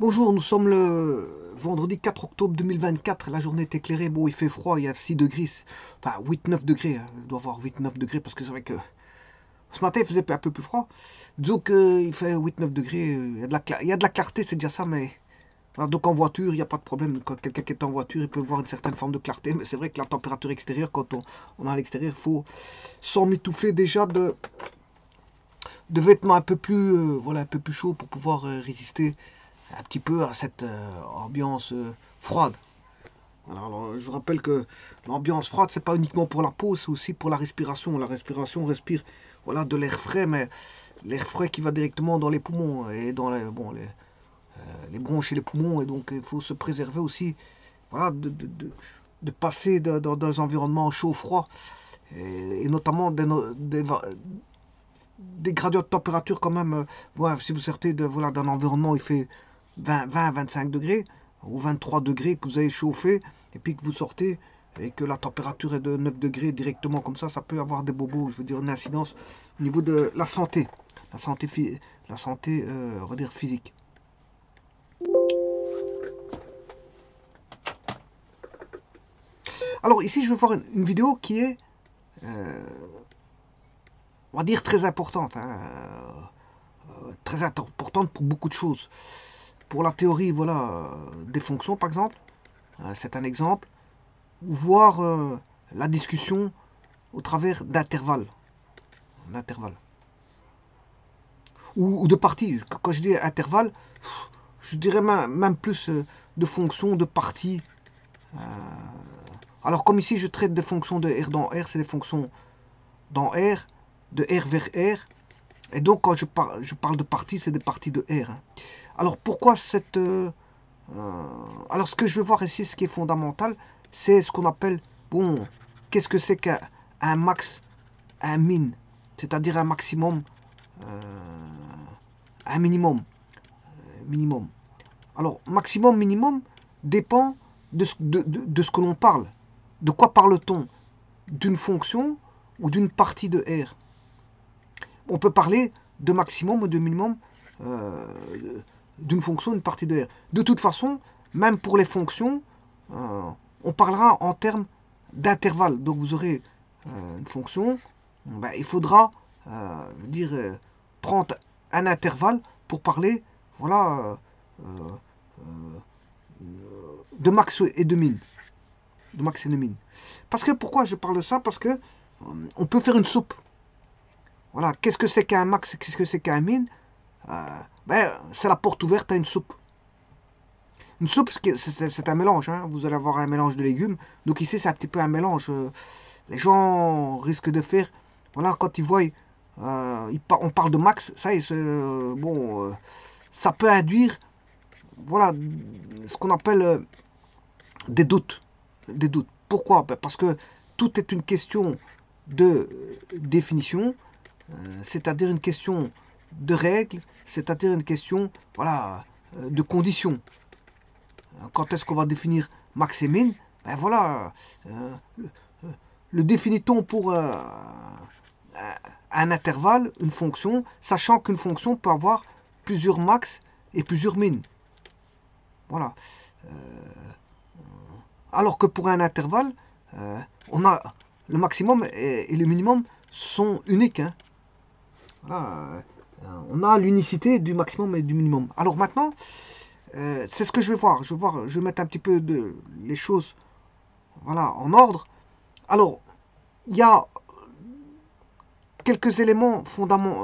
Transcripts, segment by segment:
Bonjour, nous sommes le vendredi 4 octobre 2024. La journée est éclairée. Bon, il fait froid, il y a 6 degrés. Enfin, 8-9 degrés. Il doit avoir 8-9 degrés parce que c'est vrai que ce matin il faisait un peu plus froid. Disons qu'il fait 8-9 degrés. Il y a de la clarté, c'est déjà ça, mais. Voilà, donc en voiture, il n'y a pas de problème. Quand quelqu'un qui est en voiture, il peut voir une certaine forme de clarté. Mais c'est vrai que la température extérieure, quand on est à l'extérieur, il faut s'emmitoufler déjà de vêtements un peu plus, voilà, un peu plus chauds pour pouvoir résister un petit peu à cette ambiance froide. Alors, je vous rappelle que l'ambiance froide, c'est pas uniquement pour la peau, c'est aussi pour la respiration. La respiration, on respire voilà, de l'air frais, mais l'air frais qui va directement dans les poumons et dans les bronches et les poumons. Et donc, il faut se préserver aussi voilà, de passer dans des environnements chauds-froids et notamment des gradients de température quand même. Voilà, si vous sortez voilà, d'un environnement où il fait 20-25 degrés ou 23 degrés que vous avez chauffé et puis que vous sortez et que la température est de 9 degrés directement comme ça peut avoir des bobos, je veux dire une incidence au niveau de la santé, la santé on va dire physique. Alors ici je vais voir une vidéo qui est on va dire très importante, hein, très importante pour beaucoup de choses. Pour la théorie voilà, des fonctions par exemple, c'est un exemple, ou voir la discussion au travers d'intervalles, ou de parties. Quand je dis intervalle, je dirais même plus de fonctions, de parties. Euh, alors comme ici je traite des fonctions de R dans R, c'est des fonctions dans R, de R vers R. Et donc quand je parle de parties, c'est des parties de R. Hein. Alors pourquoi cette... alors ce que je veux voir ici, ce qui est fondamental, c'est ce qu'on appelle, bon, qu'est-ce que c'est qu'un max, un min, c'est-à-dire un maximum, un minimum, minimum. Alors maximum, minimum dépend de ce que l'on parle. De quoi parle-t-on? D'une fonction ou d'une partie de R? On peut parler de maximum ou de minimum euh, d'une fonction, d'une partie de R. De toute façon, même pour les fonctions, on parlera en termes d'intervalle. Donc vous aurez une fonction, ben, il faudra dire, prendre un intervalle pour parler voilà, de max et de min. De max et de min. Parce que pourquoi je parle de ça? Parce que on peut faire une soupe. Voilà, qu'est-ce que c'est qu'un max, qu'est-ce que c'est qu'un min? Ben, c'est la porte ouverte à une soupe. Une soupe, c'est un mélange. Hein. Vous allez avoir un mélange de légumes. Donc ici, c'est un petit peu un mélange. Les gens risquent de faire. Voilà, quand ils voient, on parle de max, ça y est, bon, ça peut induire, voilà, ce qu'on appelle des doutes. Des doutes. Pourquoi? Ben, parce que tout est une question de définition, c'est-à-dire une question de règles, c'est-à-dire une question, voilà, de conditions. Quand est-ce qu'on va définir max et min? Ben voilà, euh, le définit-on pour un intervalle, une fonction, sachant qu'une fonction peut avoir plusieurs max et plusieurs min. Voilà. Alors que pour un intervalle, on a le maximum et le minimum sont uniques. Hein. Voilà, on a l'unicité du maximum et du minimum. Alors maintenant, c'est ce que je vais voir. Je vais mettre un petit peu les choses voilà, en ordre. Alors, il y a quelques éléments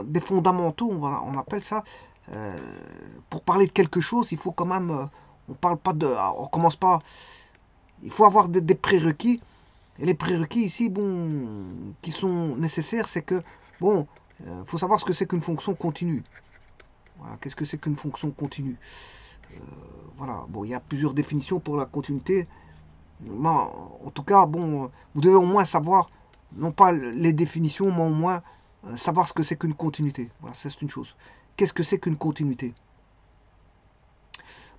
des fondamentaux, on appelle ça. Euh, pour parler de quelque chose, il faut quand même, on parle pas de, on commence pas. Il faut avoir des prérequis. Et les prérequis ici, bon, qui sont nécessaires, c'est que, bon, faut savoir ce que c'est qu'une fonction continue. Voilà, qu'est-ce que c'est qu'une fonction continue? Voilà, bon, il y a plusieurs définitions pour la continuité. Mais en tout cas, bon, vous devez au moins savoir, non pas les définitions, mais au moins savoir ce que c'est qu'une continuité. Voilà, ça c'est une chose. Qu'est-ce que c'est qu'une continuité?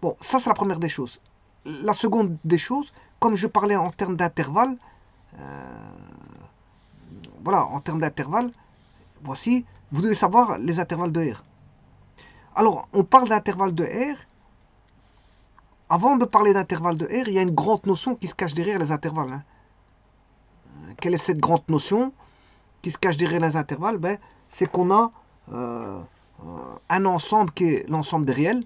Bon, ça c'est la première des choses. La seconde des choses, comme je parlais en termes d'intervalle, voilà, en termes d'intervalle, voici, vous devez savoir les intervalles de R. Alors, on parle d'intervalle de R avant de parler d'intervalle de R, il y a une grande notion qui se cache derrière les intervalles. Hein. Quelle est cette grande notion qui se cache derrière les intervalles? Ben, c'est qu'on a un ensemble qui est l'ensemble des réels,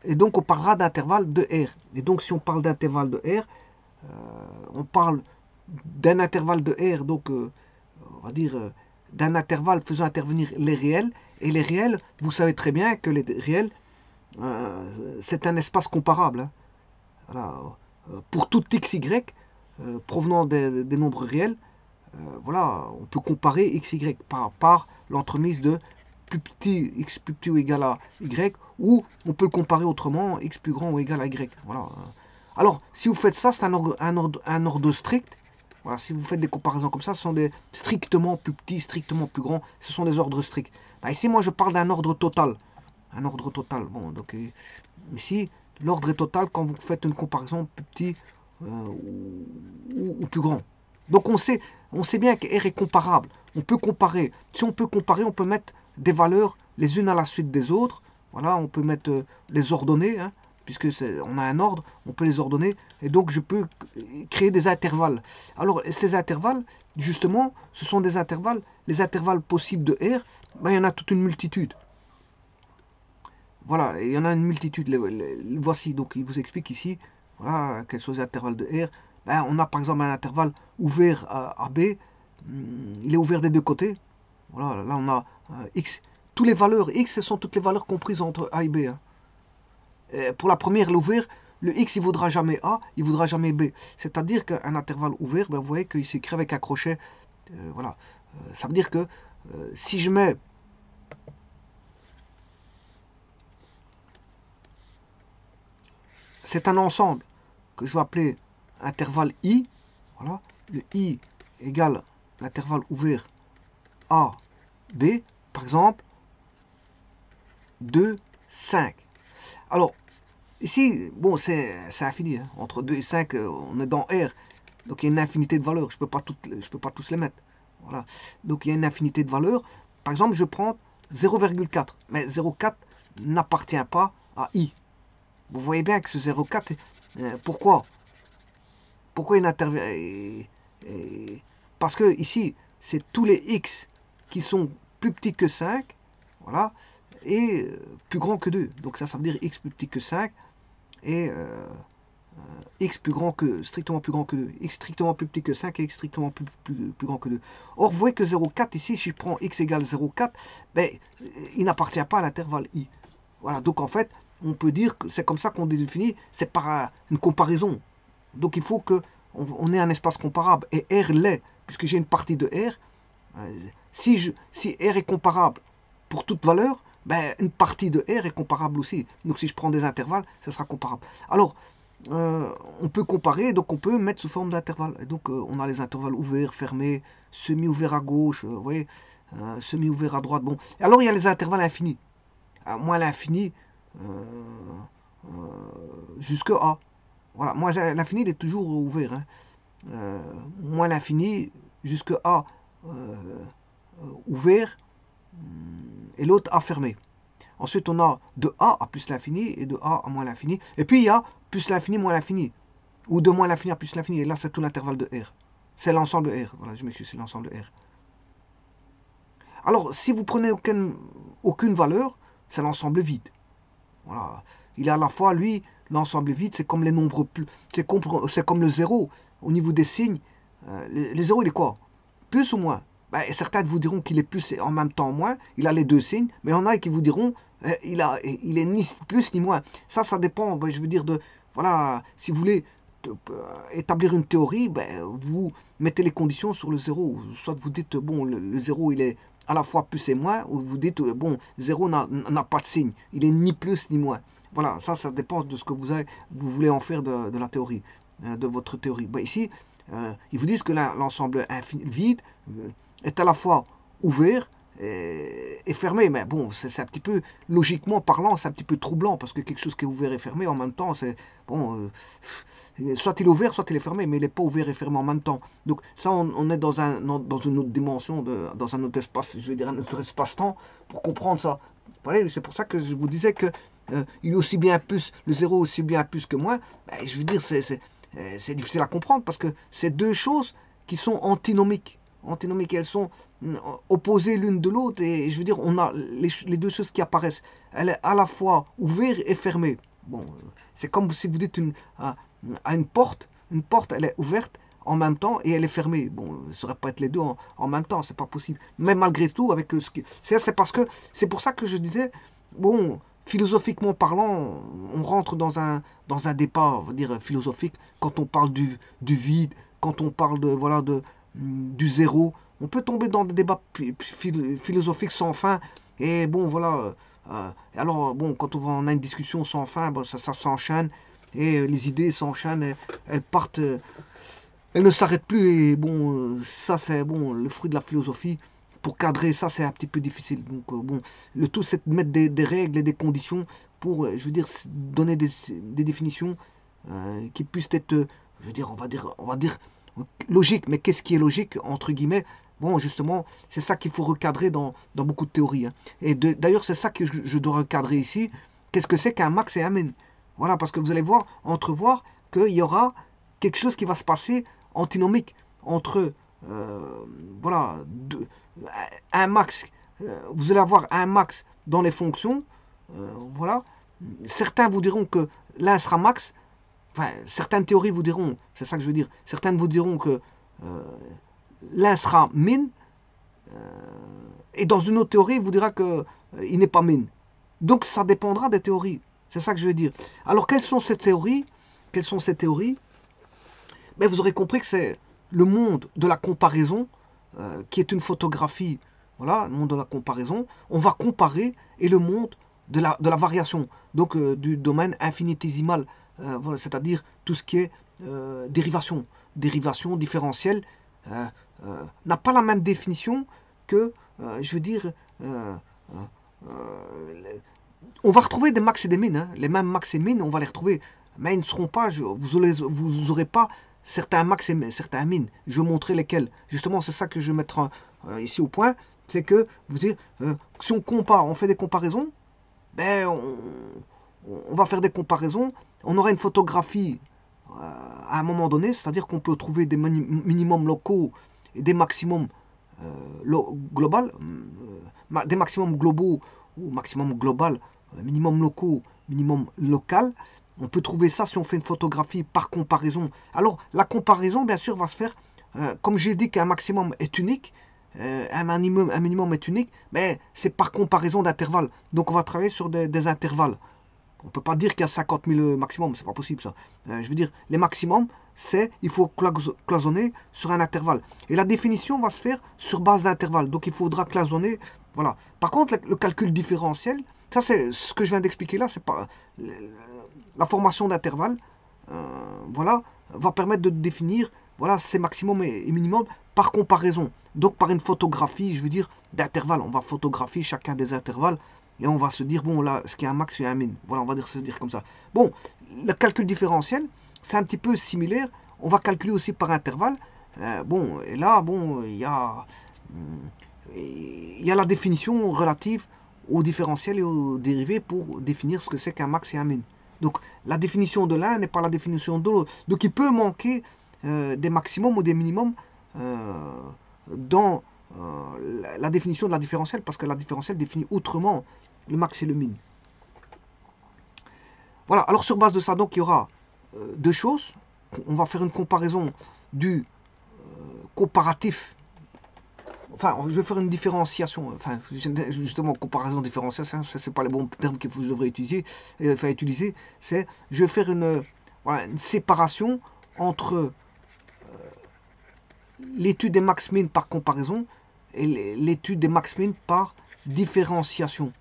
et donc on parlera d'intervalle de R. Et donc si on parle d'intervalle de R, on parle d'un intervalle de R, donc on va dire d'un intervalle faisant intervenir les réels, et les réels, vous savez très bien que les réels, c'est un espace comparable. Hein. Voilà. Pour tout xy provenant des nombres réels, voilà, on peut comparer xy par l'entremise de plus petit x plus petit ou égal à y, ou on peut le comparer autrement, x plus grand ou égal à y. Voilà. Alors, si vous faites ça, c'est un ordre strict. Voilà, si vous faites des comparaisons comme ça, ce sont des strictement plus petits, strictement plus grands, ce sont des ordres stricts. Bah, ici, moi, je parle d'un ordre total. Un ordre total. Bon, donc ici, l'ordre est total quand vous faites une comparaison plus petit ou plus grand. Donc on sait bien que R est comparable. On peut comparer. Si on peut comparer, on peut mettre des valeurs les unes à la suite des autres. Voilà, on peut mettre les ordonnées, hein, puisque on a un ordre, on peut les ordonner. Et donc je peux créer des intervalles. Alors ces intervalles, justement, ce sont des intervalles. Les intervalles possibles de R, ben, il y en a toute une multitude. Voilà, il y en a une multitude. Voici, donc il vous explique ici, voilà, quels sont les intervalles de R. Ben, on a par exemple un intervalle ouvert à B, il est ouvert des deux côtés. Voilà, là on a X. Toutes les valeurs X, ce sont toutes les valeurs comprises entre A et B. Hein. Et pour la première, l'ouvert, le X, il ne vaudra jamais A, il ne vaudra jamais B. C'est-à-dire qu'un intervalle ouvert, ben, vous voyez qu'il s'écrit avec un crochet. Voilà. Ça veut dire que si je mets c'est un ensemble que je vais appeler intervalle I. Voilà. Le I égale l'intervalle ouvert A, B. Par exemple, 2, 5. Alors, ici, bon, c'est infini. Hein. Entre 2 et 5, on est dans R. Donc, il y a une infinité de valeurs. Je ne peux pas tous les mettre. Voilà. Donc, il y a une infinité de valeurs. Par exemple, je prends 0,4. Mais 0,4 n'appartient pas à I. Vous voyez bien que ce 0,4, pourquoi il n'intervient? Parce que ici, c'est tous les x qui sont plus petits que 5, voilà, et plus grands que 2. Donc ça veut dire x plus petit que 5 et x plus grand que, strictement plus grand que 2. X strictement plus petit que 5 et x strictement plus grand que 2. Or, vous voyez que 0,4 ici, si je prends x égale 0,4, ben, il n'appartient pas à l'intervalle i. Voilà, donc en fait, on peut dire que c'est comme ça qu'on définit, c'est par une comparaison. Donc il faut qu'on ait un espace comparable. Et R l'est, puisque j'ai une partie de R. Si R est comparable pour toute valeur, ben, une partie de R est comparable aussi. Donc si je prends des intervalles, ça sera comparable. Alors, on peut comparer, donc on peut mettre sous forme d'intervalles. Et donc on a les intervalles ouverts, fermés, semi-ouverts à gauche, vous voyez, semi-ouverts à droite. Bon. Et alors il y a les intervalles infinis. Moins l'infini, jusque A. Voilà, moins l'infini, il est toujours ouvert. Hein. Moins l'infini, jusque A ouvert, et l'autre A fermé. Ensuite, on a de A à plus l'infini, et de A à moins l'infini. Et puis, il y a plus l'infini, moins l'infini. Ou de moins l'infini à plus l'infini. Et là, c'est tout l'intervalle de R. C'est l'ensemble de R. Voilà, je m'excuse, c'est l'ensemble de R. Alors, si vous prenez aucune valeur, c'est l'ensemble vide. Voilà. Il est à la fois, lui, l'ensemble vide, c'est comme les nombres plus. C'est comme le zéro. Au niveau des signes, le zéro, il est quoi? Plus ou moins? Ben, certains vous diront qu'il est plus et en même temps moins. Il a les deux signes. Mais il y en a qui vous diront il est ni plus ni moins. Ça dépend, ben, je veux dire, de. Voilà, si vous voulez établir une théorie, ben, vous mettez les conditions sur le zéro. Soit vous dites, bon, le zéro, il est à la fois plus et moins, ou vous dites, bon, 0 n'a pas de signe, il est ni plus ni moins. Voilà, ça dépend de ce que vous voulez en faire de la théorie, de votre théorie. Ben, ici, ils vous disent que l'ensemble vide est à la fois ouvert et fermé, mais bon, c'est un petit peu, logiquement parlant, c'est un petit peu troublant, parce que quelque chose qui est ouvert et fermé en même temps, c'est, bon, soit il est ouvert, soit il est fermé, mais il n'est pas ouvert et fermé en même temps. Donc ça, on est dans une autre dimension, dans un autre espace, je vais dire un autre espace-temps, pour comprendre ça. Voilà, c'est pour ça que je vous disais que il est aussi bien plus, le zéro aussi bien plus que moins. Ben, je veux dire, c'est difficile à comprendre parce que c'est deux choses qui sont antinomiques. Antinomiques, elles sont opposées l'une de l'autre. Et je veux dire, on a les deux choses qui apparaissent. Elle est à la fois ouverte et fermée. Bon, c'est comme si vous dites à une porte, elle est ouverte en même temps et elle est fermée. Bon, ça ne saurait pas être les deux en même temps, c'est pas possible. Mais malgré tout, avec ce qui, c'est parce que c'est pour ça que je disais, bon, philosophiquement parlant, on rentre dans un débat, on va dire philosophique, quand on parle du vide, quand on parle de voilà du zéro, on peut tomber dans des débats philosophiques sans fin. Et bon, voilà. Alors, bon, quand on a une discussion sans fin, bon, ça s'enchaîne et les idées s'enchaînent, elles partent. Elle ne s'arrête plus et bon, ça c'est bon, le fruit de la philosophie. Pour cadrer ça, c'est un petit peu difficile. Donc bon, le tout c'est de mettre des règles et des conditions pour, je veux dire, donner des définitions qui puissent être, je veux dire, on va dire logique. Mais qu'est-ce qui est logique entre guillemets? Bon, justement, c'est ça qu'il faut recadrer dans beaucoup de théories, hein. Et d'ailleurs, c'est ça que je dois recadrer ici. Qu'est-ce que c'est qu'un max et un min? Voilà, parce que vous allez voir, entrevoir qu'il y aura quelque chose qui va se passer antinomique entre voilà un max. Vous allez avoir un max dans les fonctions. Voilà. Certains vous diront que l'un sera max. Enfin, certaines théories vous diront, c'est ça que je veux dire. Certaines vous diront que l'un sera min. Et dans une autre théorie, il vous dira que il n'est pas min. Donc ça dépendra des théories. C'est ça que je veux dire. Alors quelles sont ces théories? Quelles sont ces théories? Mais vous aurez compris que c'est le monde de la comparaison, qui est une photographie, voilà, le monde de la comparaison. On va comparer et le monde de la variation, donc du domaine infinitésimal, voilà, c'est-à-dire tout ce qui est dérivation. Dérivation différentielle n'a pas la même définition que, je veux dire, on va retrouver des max et des min, hein. Les mêmes max et min, on va les retrouver, mais ils ne seront pas, vous aurez pas certains max et certains min. Je vais montrer lesquels. Justement, c'est ça que je vais mettre ici au point. C'est que, vous dites, si on compare, on fait des comparaisons, ben, on va faire des comparaisons. On aura une photographie à un moment donné, c'est-à-dire qu'on peut trouver des minimums locaux et des maximums global, des maximums globaux ou maximum global, minimum locaux, minimum local. On peut trouver ça si on fait une photographie par comparaison. Alors, la comparaison, bien sûr, va se faire, comme j'ai dit qu'un maximum est unique, un minimum est unique, mais c'est par comparaison d'intervalles. Donc, on va travailler sur des intervalles. On ne peut pas dire qu'il y a 50 000 maximum, c'est pas possible ça. Je veux dire, les maximums, c'est, il faut cloisonner sur un intervalle. Et la définition va se faire sur base d'intervalle. Donc il faudra cloisonner, voilà. Par contre, le calcul différentiel, ça c'est ce que je viens d'expliquer là, c'est pas la formation d'intervalle, voilà, va permettre de définir, voilà, ces maximums et minimums par comparaison. Donc par une photographie, je veux dire, d'intervalle. On va photographier chacun des intervalles. Et on va se dire, bon, là, ce qui est un max, c'est un min. Voilà, on va se dire comme ça. Bon, le calcul différentiel, c'est un petit peu similaire. On va calculer aussi par intervalle. Bon, et là, bon, il y a la définition relative au différentiel et aux dérivés pour définir ce que c'est qu'un max et un min. Donc, la définition de l'un n'est pas la définition de l'autre. Donc, il peut manquer des maximums ou des minimums dans la définition de la différentielle, parce que la différentielle définit autrement le max et le min. Voilà, alors sur base de ça, donc il y aura deux choses. On va faire une comparaison du comparatif. Enfin, je vais faire une différenciation. Enfin, justement, comparaison, différenciation, ça c'est pas les bons termes que vous devrez utiliser. C'est, je vais faire voilà, une séparation entre l'étude des max-min par comparaison et l'étude des max-min par différenciation.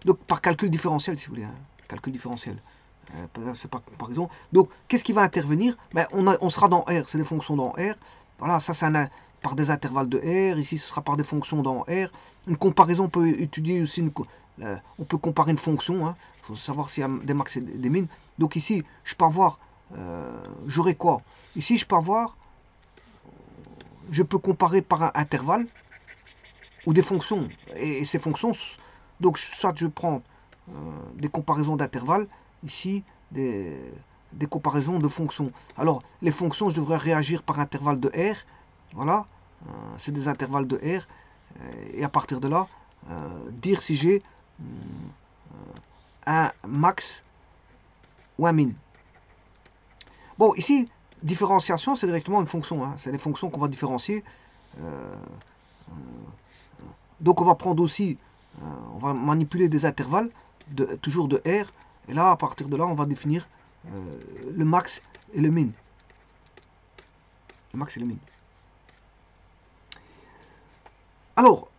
Donc par calcul différentiel, si vous voulez, hein. Calcul différentiel. C'est pas comparaison. Donc qu'est-ce qui va intervenir? Ben, on sera dans R, c'est des fonctions dans R. Voilà, ça c'est par des intervalles de R. Ici ce sera par des fonctions dans R. Une comparaison peut étudier aussi on peut comparer une fonction. Il faut savoir s'il y a des max et des min. Donc ici, je peux avoir, j'aurai quoi? Ici, je peux avoir, je peux comparer par un intervalle. ou des fonctions. Et ces fonctions, donc soit je prends des comparaisons d'intervalles, ici des comparaisons de fonctions. Alors les fonctions, je devrais réagir par intervalle de R, voilà, c'est des intervalles de R, et à partir de là, dire si j'ai un max ou un min. Bon, ici, différenciation, c'est directement une fonction, hein. C'est les fonctions qu'on va différencier. Donc on va prendre aussi, on va manipuler des intervalles, toujours de R, et là, à partir de là, on va définir le max et le min. Le max et le min. Alors,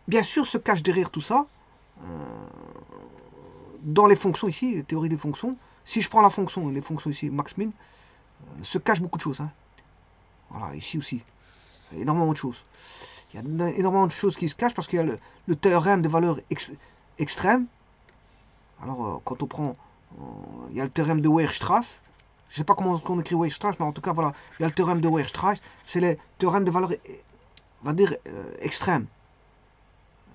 bien sûr, se cache derrière tout ça, dans les fonctions ici, théorie des fonctions, si je prends la fonction, les fonctions ici, max, min, se cache beaucoup de choses, hein. Voilà, ici aussi, énormément de choses. Il y a énormément de choses qui se cachent parce qu'il y a le théorème des valeurs extrêmes. Alors, quand on prend, il y a le théorème de Weierstrass. Je ne sais pas comment on écrit Weierstrass, mais en tout cas, voilà, il y a le théorème de Weierstrass. C'est le théorème de valeurs, on va dire, extrêmes.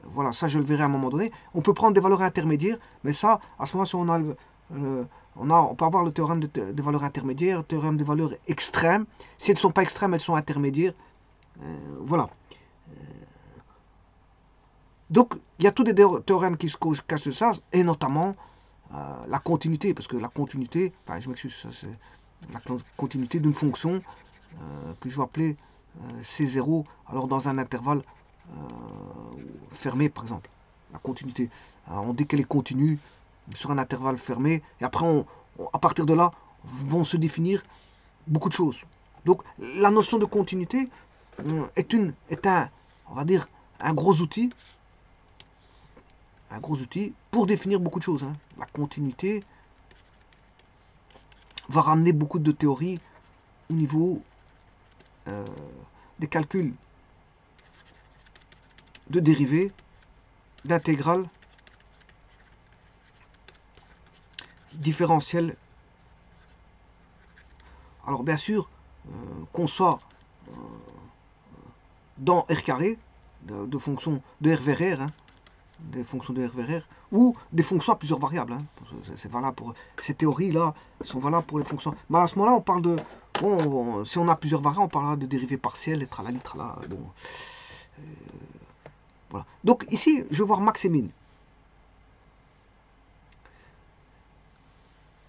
Voilà, ça je le verrai à un moment donné. On peut prendre des valeurs intermédiaires, mais ça, à ce moment-là, si on peut avoir le théorème des valeurs intermédiaires, le théorème des valeurs extrêmes. Si elles ne sont pas extrêmes, elles sont intermédiaires. Voilà. Donc, il y a tous des théorèmes qui se cachent de ça, et notamment la continuité, parce que la continuité, enfin, je m'excuse, c'est la continuité d'une fonction que je vais appeler C0, alors dans un intervalle fermé, par exemple. La continuité. Alors, on dit qu'elle est continue sur un intervalle fermé, et après, à partir de là, vont se définir beaucoup de choses. Donc, la notion de continuité est un, on va dire, un gros outil pour définir beaucoup de choses, hein. La continuité va ramener beaucoup de théories au niveau des calculs de dérivées, d'intégrales, différentielles. Alors bien sûr, qu'on soit dans R carré, de fonctions de R vers R, hein, des fonctions de R vers R, ou des fonctions à plusieurs variables, hein. C'est valable pour ces théories-là, sont valables pour les fonctions. Mais à ce moment-là, on parle de, bon, si on a plusieurs variables, on parlera de dérivées partielles, et tralali, tralala. Bon, voilà. Donc ici, je vais voir max et min.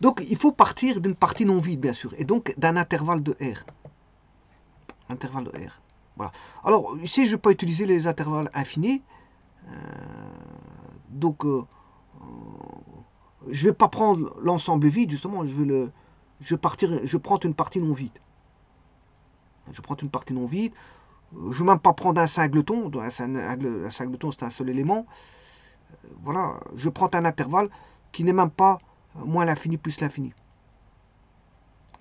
Donc il faut partir d'une partie non vide, bien sûr, et donc d'un intervalle de R. Intervalle de R. Voilà. Alors ici, je ne vais pas utiliser les intervalles infinis. Donc je ne vais pas prendre l'ensemble vide, justement, je prends une partie non vide. Je prends une partie non vide. Je ne vais même pas prendre un singleton. Un singleton, c'est un seul élément. Voilà, je prends un intervalle qui n'est même pas moins l'infini plus l'infini.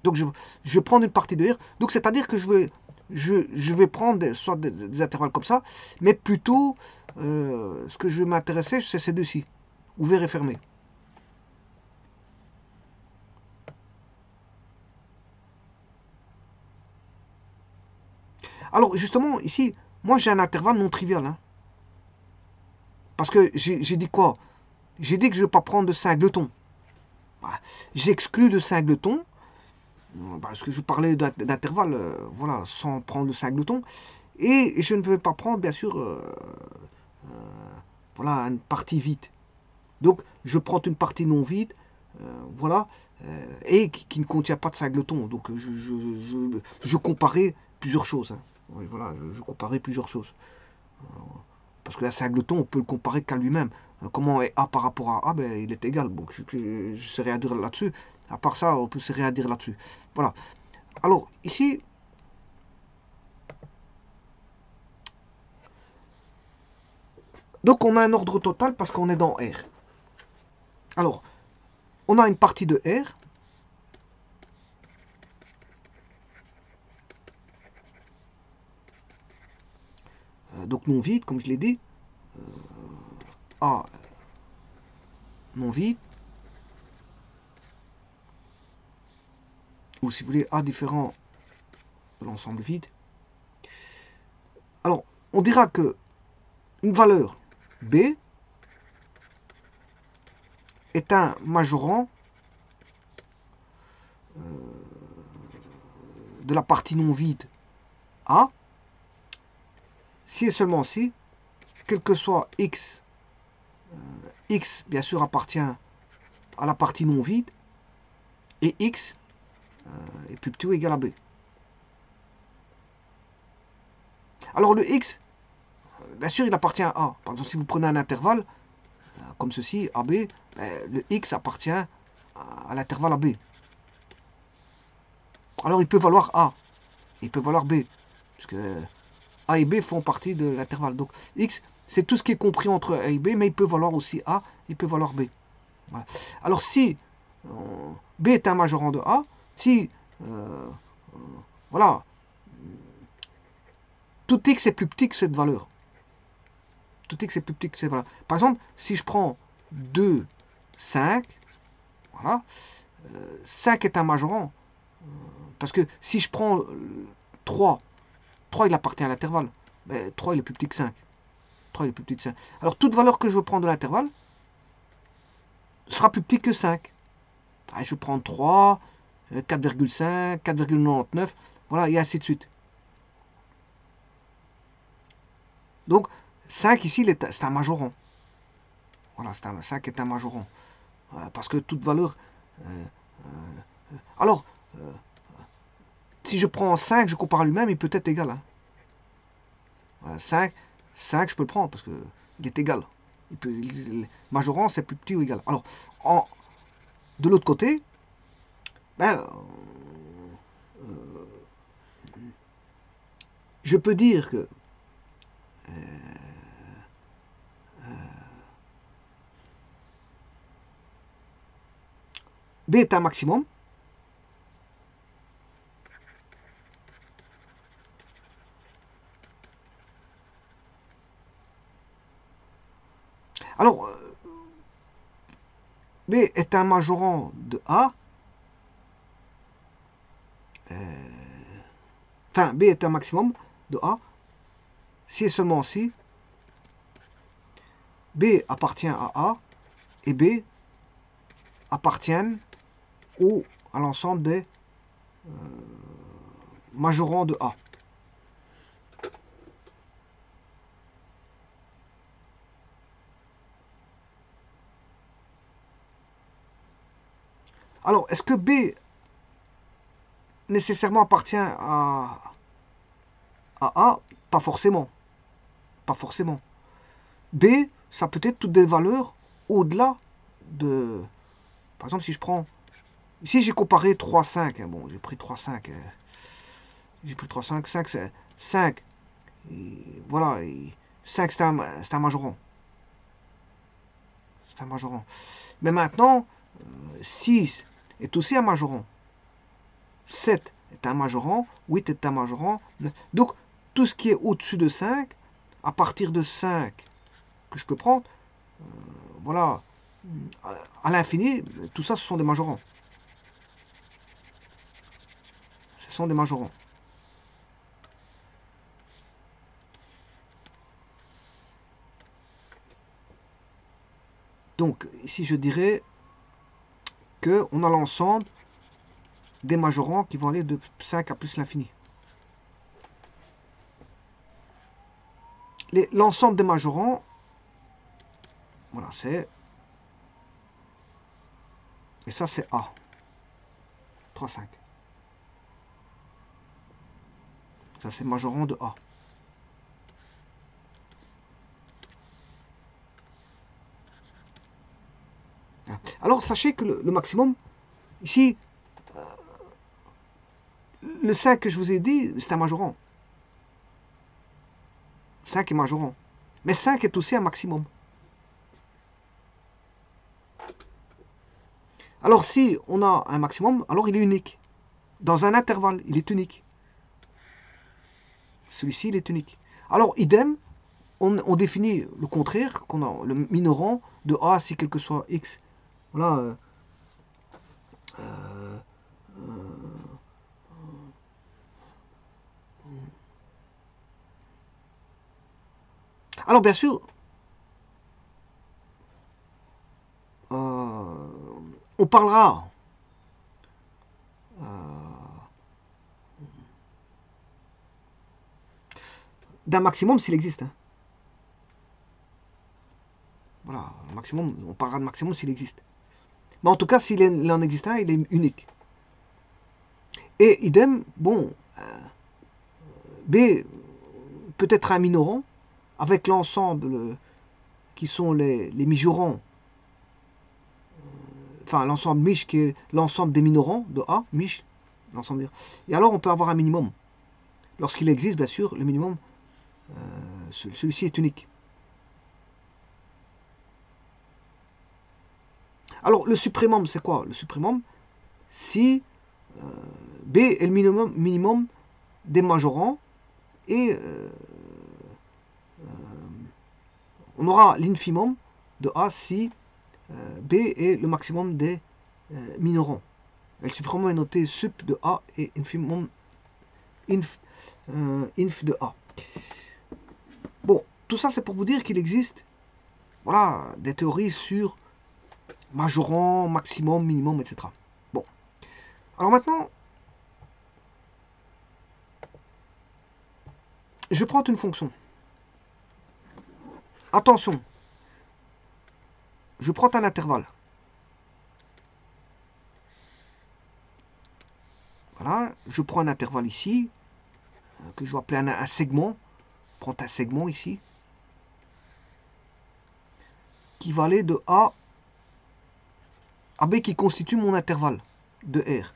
Donc je vais prendre une partie de R. Donc c'est-à-dire que je vais prendre soit des intervalles comme ça, mais plutôt ce que je vais m'intéresser, c'est ces deux-ci, ouvert et fermé. Alors justement, ici, moi j'ai un intervalle non trivial, hein. Parce que j'ai dit quoi? J'ai dit que je ne vais pas prendre de singleton. Bah, j'exclus le singleton, parce que je parlais d'intervalle, voilà, sans prendre le singleton. Et je ne vais pas prendre, bien sûr, voilà, une partie vide. Donc, je prends une partie non vide, voilà, et qui ne contient pas de singleton. Donc, je comparais plusieurs choses, hein. Oui, voilà, je comparais plusieurs choses. Parce que la singleton, on peut le comparer qu'à lui-même. Comment est A par rapport à A? Ben, il est égal. Donc, je sais rien dire là-dessus. À part ça, on peut se rien dire là-dessus. Voilà. Alors, ici, donc on a un ordre total parce qu'on est dans R. Alors, on a une partie de R. Donc non vide, comme je l'ai dit. A non vide. Ou si vous voulez, A différent de l'ensemble vide. Alors, on dira que une valeur B est un majorant de la partie non vide A, si et seulement si, quel que soit X, X bien sûr appartient à la partie non vide, et X est plus petit ou égal à B. Alors le X, bien sûr il appartient à A. Par exemple si vous prenez un intervalle, comme ceci, AB, le X appartient à l'intervalle AB. Alors il peut valoir A, il peut valoir B, puisque A et B font partie de l'intervalle. Donc X, c'est tout ce qui est compris entre A et B, mais il peut valoir aussi A, il peut valoir B. Voilà. Alors si B est un majorant de A, si voilà, tout X est plus petit que cette valeur. Tout X est plus petit que cette valeur. Par exemple, si je prends 2, 5, voilà, 5 est un majorant. Parce que si je prends 3, 3 il appartient à l'intervalle. Mais 3 il est plus petit que 5. 3 il est plus petit que 5. Alors toute valeur que je veux prendre de l'intervalle sera plus petit que 5. Je vais prendre 3, 4,5, 4,99, voilà, et ainsi de suite. Donc 5 ici c'est un majorant. Voilà, 5 est un majorant. Parce que toute valeur... alors, si je prends 5, je compare à lui-même, il peut être égal. Hein. 5, je peux le prendre parce qu'il est égal. Majorant, c'est plus petit ou égal. Alors, de l'autre côté, ben, je peux dire que B est un maximum. Alors, B est un majorant de A. Enfin, B est un maximum de A. Si et seulement si B appartient à A et B appartiennent à l'ensemble des majorants de A. Alors, est-ce que B nécessairement appartient à A? Pas forcément. Pas forcément. B, ça peut être toutes des valeurs au-delà de... Par exemple, si je prends... Ici, j'ai comparé 3, 5. Bon, j'ai pris 3, 5. J'ai pris 3, 5. 5, c'est 5. Et voilà. Et 5, c'est un majorant. C'est un majorant. Mais maintenant, 6 est aussi un majorant. 7 est un majorant. 8 est un majorant. 9. Donc, tout ce qui est au-dessus de 5, à partir de 5 que je peux prendre, voilà, à l'infini, tout ça, ce sont des majorants. Ce sont des majorants. Donc, ici, je dirais qu'on a l'ensemble des majorants qui vont aller de 5 à plus l'infini. L'ensemble des majorants, voilà, c'est... Et ça, c'est A. 3, 5. Ça, c'est majorant de A. Alors, sachez que le maximum, ici, le 5 que je vous ai dit, c'est un majorant. 5 est majorant. Mais 5 est aussi un maximum. Alors, si on a un maximum, alors il est unique. Dans un intervalle, il est unique. Celui-ci, il est unique. Alors, idem, on définit le contraire, qu'on a le minorant de A si quel que soit X. Voilà. Alors bien sûr, on parlera d'un maximum s'il existe. Hein. Voilà, maximum, on parlera de maximum s'il existe. Mais en tout cas, s'il en existe un, il est unique. Et idem, bon, B peut être un minorant avec l'ensemble qui sont les mijorants, enfin l'ensemble mich qui est l'ensemble des minorants de A, mich, l'ensemble. Et alors on peut avoir un minimum. Lorsqu'il existe, bien sûr, le minimum, celui-ci est unique. Alors le suprémum, c'est quoi? Le suprémum, si B est le minimum des majorants et on aura l'infimum de A si B est le maximum des minorants. Et le suprémum est noté sup de A et infimum inf de A. Bon, tout ça c'est pour vous dire qu'il existe, voilà, des théories sur majorant, maximum, minimum, etc. Bon, alors maintenant, je prends une fonction. Attention, je prends un intervalle. Voilà, je prends un intervalle ici, que je vais appeler un segment. Prends un segment ici, qui va aller de A à B, qui constitue mon intervalle de R.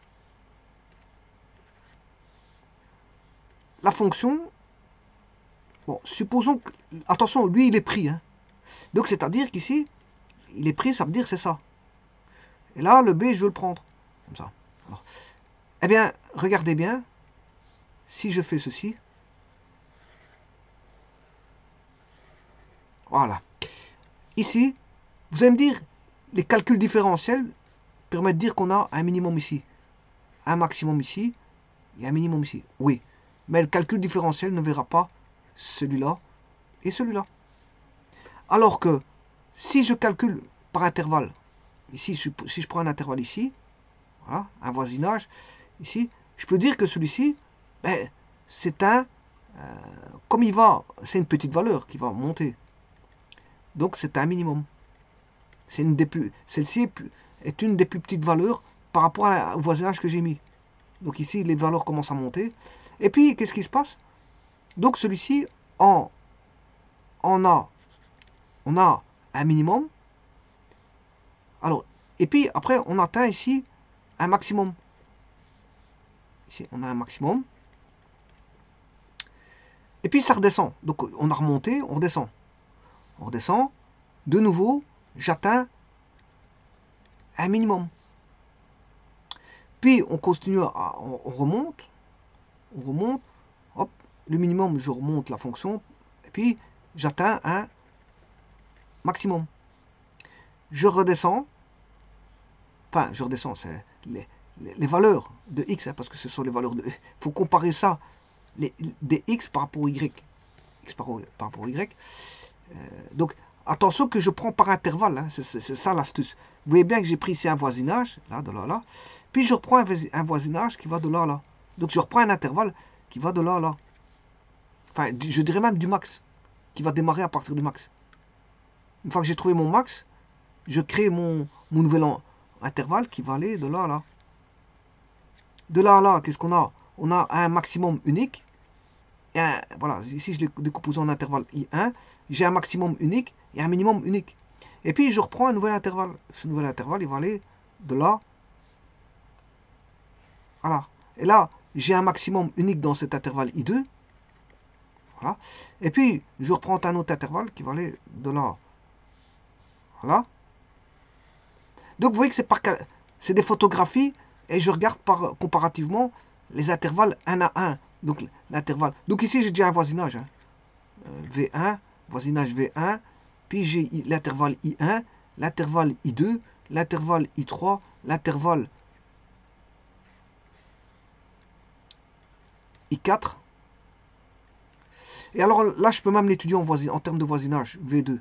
La fonction, bon, supposons que, attention, lui il est pris. Hein. Donc c'est-à-dire qu'ici, il est pris, ça veut dire c'est ça. Et là, le B, je veux le prendre. Comme ça. Alors, eh bien, regardez bien, si je fais ceci, voilà. Ici, vous allez me dire, les calculs différentiels permettent de dire qu'on a un minimum ici, un maximum ici, et un minimum ici. Oui, mais le calcul différentiel ne verra pas celui-là et celui-là. Alors que, si je calcule par intervalle, ici, si je prends un intervalle ici, voilà, un voisinage, ici, je peux dire que celui-ci, ben, c'est comme il va, c'est une petite valeur qui va monter. Donc c'est un minimum. Celle-ci est une des plus petites valeurs par rapport au voisinage que j'ai mis. Donc ici, les valeurs commencent à monter. Et puis, qu'est-ce qui se passe? Donc celui-ci, on a un minimum. Alors, et puis après, on atteint ici un maximum. Ici, on a un maximum. Et puis ça redescend. Donc on a remonté, on redescend. On redescend. De nouveau, j'atteins un minimum. Puis on continue, on remonte. On remonte. Hop, le minimum, je remonte la fonction. Et puis j'atteins un maximum. Je redescends. Enfin, je redescends, c'est les valeurs de x, hein, parce que ce sont les valeurs de... Il faut comparer ça, des x par rapport au y. X par rapport au y. Donc, attention que je prends par intervalle, hein, c'est ça l'astuce. Vous voyez bien que j'ai pris ici un voisinage, là, de là à là. Puis je reprends un voisinage qui va de là à là. Donc je reprends un intervalle qui va de là à là. Enfin, je dirais même du max, qui va démarrer à partir du max. Une fois que j'ai trouvé mon max, je crée mon nouvel intervalle qui va aller de là à là. De là à là, qu'est-ce qu'on a? On a un maximum unique. Et voilà, ici je l'ai décomposé en intervalle I1. J'ai un maximum unique et un minimum unique. Et puis je reprends un nouvel intervalle. Ce nouvel intervalle, il va aller de là à là. Et là, j'ai un maximum unique dans cet intervalle I2. Voilà. Et puis, je reprends un autre intervalle qui va aller de là à là. Donc, vous voyez que c'est des photographies et je regarde comparativement les intervalles 1 à 1. Donc, l'intervalle. Donc, ici, j'ai déjà un voisinage. Hein. V1, voisinage V1. Puis, j'ai l'intervalle I1, l'intervalle I2, l'intervalle I3, l'intervalle I4. Et alors là, je peux même l'étudier en termes de voisinage, V2.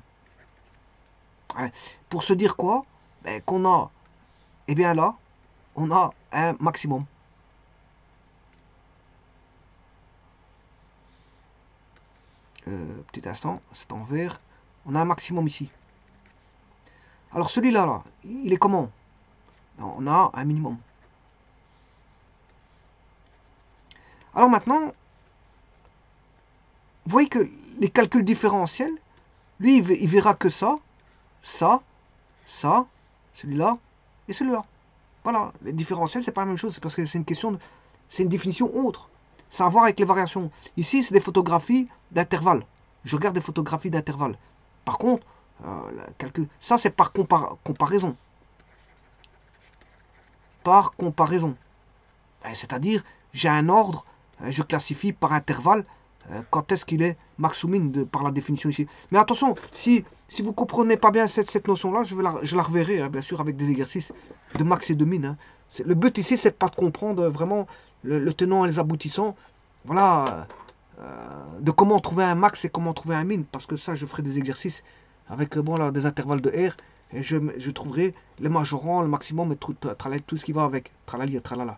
Ouais. Pour se dire quoi? Ben, qu'on a, eh bien là, on a un maximum. Petit instant, c'est en vert. On a un maximum ici. Alors celui-là, là, il est comment? On a un minimum. Alors maintenant, vous voyez que les calculs différentiels, lui, il verra que ça, ça, celui-là et celui-là. Voilà, les différentiels, c'est pas la même chose, c'est parce que c'est une question de, c'est une définition autre. Ça a à voir avec les variations. Ici, c'est des photographies d'intervalle. Je regarde des photographies d'intervalle. Par contre, calcul, ça c'est par comparaison. Par comparaison. C'est-à-dire, j'ai un ordre, je classifie par intervalle quand est-ce qu'il est max ou min par la définition ici. Mais attention, si vous ne comprenez pas bien cette notion-là, je la reverrai, hein, bien sûr, avec des exercices de max et de min. Hein. Le but ici, c'est pas de comprendre vraiment le tenant et les aboutissants. Voilà, de comment trouver un max et comment trouver un min. Parce que ça, je ferai des exercices avec bon, là, des intervalles de R. Et je trouverai le majorant, le maximum et tout ce qui va avec. Tralali, tralala.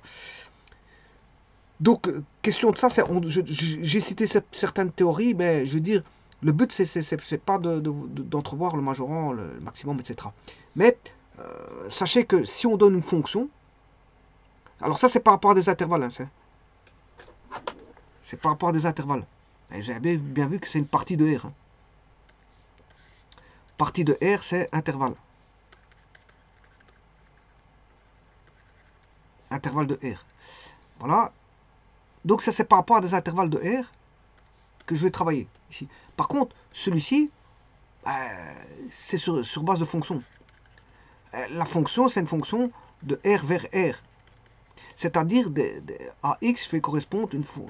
Donc, question de ça, j'ai cité certaines théories, mais je veux dire, le but, c'est pas d'entrevoir le majorant, le maximum, etc. Mais, sachez que si on donne une fonction, alors ça, c'est par rapport à des intervalles, hein, c'est par rapport à des intervalles. Et j'ai bien vu que c'est une partie de R. Hein. Partie de R, c'est intervalle. Intervalle de R. Voilà. Donc, ça, c'est par rapport à des intervalles de R que je vais travailler ici. Par contre, celui-ci, c'est sur base de fonction. La fonction, c'est une fonction de R vers R. C'est-à-dire, à X fait correspondre une fois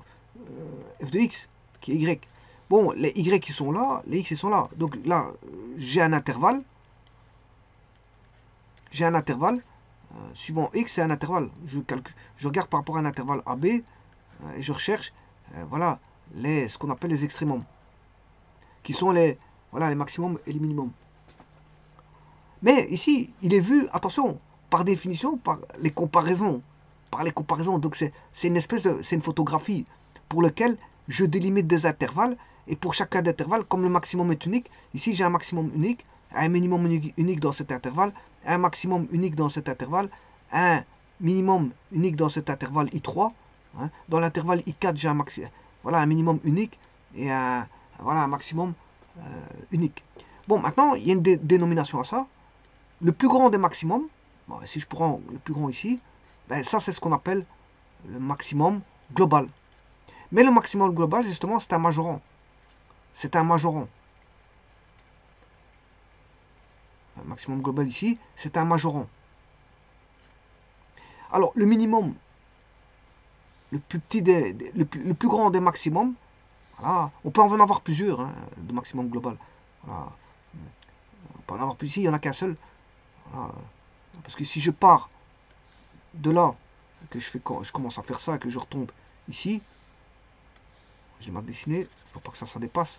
f de X, qui est Y. Bon, les Y qui sont là, les X ils sont là. Donc là, j'ai un intervalle. J'ai un intervalle. Suivant X, c'est un intervalle. Je regarde par rapport à un intervalle AB et je recherche, voilà, ce qu'on appelle les extrémums, qui sont les maximums et les minimums. Mais ici, il est vu, attention, par définition, par les comparaisons. Par les comparaisons. Donc c'est une espèce de, c'est une photographie pour laquelle je délimite des intervalles. Et pour chacun d'intervalle, comme le maximum est unique, ici j'ai un maximum unique, un minimum unique dans cet intervalle, un maximum unique dans cet intervalle, un minimum unique dans cet intervalle I3. Hein. Dans l'intervalle I4, j'ai un minimum unique et un maximum unique. Bon, maintenant, il y a une dénomination à ça. Le plus grand des maximums, bon, si je prends le plus grand ici, ben ça c'est ce qu'on appelle le maximum global. Mais le maximum global, justement, c'est un majorant. C'est un majorant. Le maximum global ici, c'est un majorant. Alors, le minimum, le plus grand des maximums, voilà, on peut en avoir plusieurs, hein, de maximum global. Voilà. On peut en avoir plusieurs, ici, il n'y en a qu'un seul. Voilà. Parce que si je pars de là, que je commence à faire ça, et que je retombe ici, j'ai mal dessiné, il ne faut pas que ça dépasse.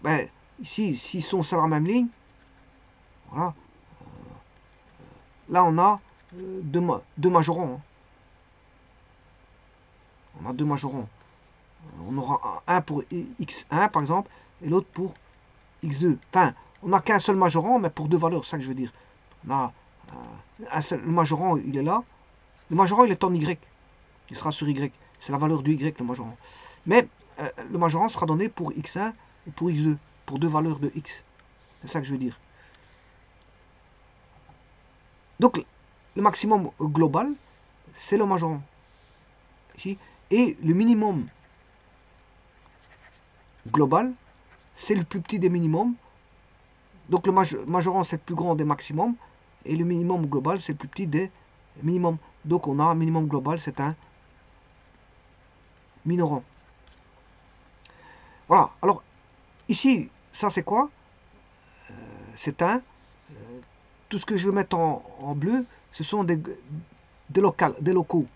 Ben, ici, s'ils sont sur la même ligne, voilà, là on a deux majorants. Hein. On a deux majorants. On aura un pour x1 par exemple, et l'autre pour x2. Enfin, on n'a qu'un seul majorant, mais pour deux valeurs, c'est ça que je veux dire. On a le majorant, il est là. Le majorant, il est en y. Il sera sur y. C'est la valeur du y, le majorant. Mais le majorant sera donné pour x1 et pour x2, pour deux valeurs de x. C'est ça que je veux dire. Donc, le maximum global, c'est le majorant. Ici. Et le minimum global, c'est le plus petit des minimums. Donc, le majorant, c'est le plus grand des maximums. Et le minimum global, c'est le plus petit des minimums. Donc, on a un minimum global, c'est un minorant. Voilà. Alors, ici, ça, c'est quoi? C'est un... tout ce que je vais mettre en bleu, ce sont des locaux.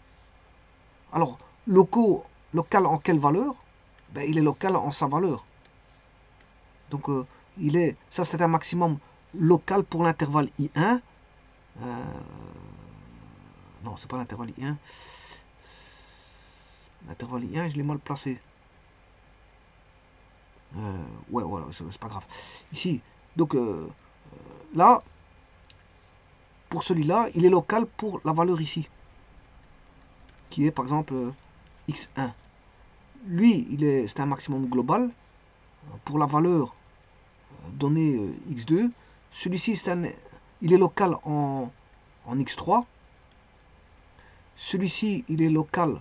Alors, local en quelle valeur? ben, il est local en sa valeur. Donc, ça c'est un maximum local pour l'intervalle I1. Non, c'est pas l'intervalle I1. L'intervalle I1, je l'ai mal placé. Ouais, voilà, c'est pas grave. Ici, donc là, pour celui-là, il est local pour la valeur ici, qui est par exemple x1. Lui, c'est un maximum global pour la valeur donnée x2. Celui-ci, il est local en x3. Celui-ci, il est local.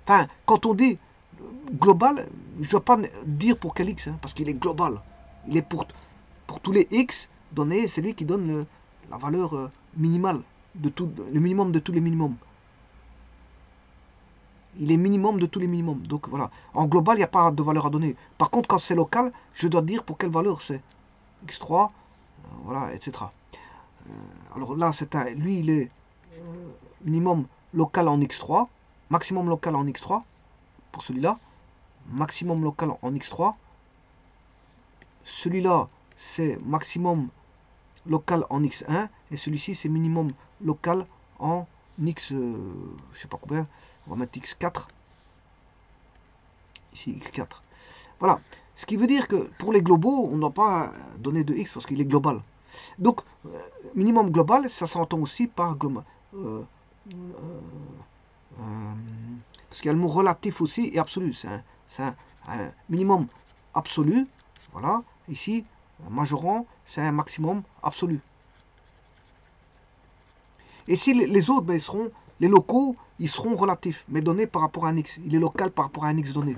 Enfin, quand on dit global, je ne dois pas dire pour quel x, hein, parce qu'il est global. Il est pour tous les x donnés, c'est lui qui donne la valeur minimale, le minimum de tous les minimums. Il est minimum de tous les minimums. Donc voilà. En global, il n'y a pas de valeur à donner. Par contre, quand c'est local, je dois dire pour quelle valeur c'est. x3, voilà, etc. Alors là, lui, il est minimum local en x3, maximum local en x3, pour celui-là, maximum local en x3. Celui-là, c'est maximum local en x1, et celui-ci, c'est minimum local en x, je sais pas combien, on va mettre x4, ici x4. Voilà, ce qui veut dire que pour les globaux, on n'a pas donné de x parce qu'il est global. Donc, minimum global, ça s'entend aussi par global. Parce qu'il y a le mot relatif aussi et absolu. C'est un minimum absolu. Voilà, ici, majorant, c'est un maximum absolu. Et si les autres, ben, les locaux, ils seront relatifs, mais donnés par rapport à un x. Il est local par rapport à un x donné.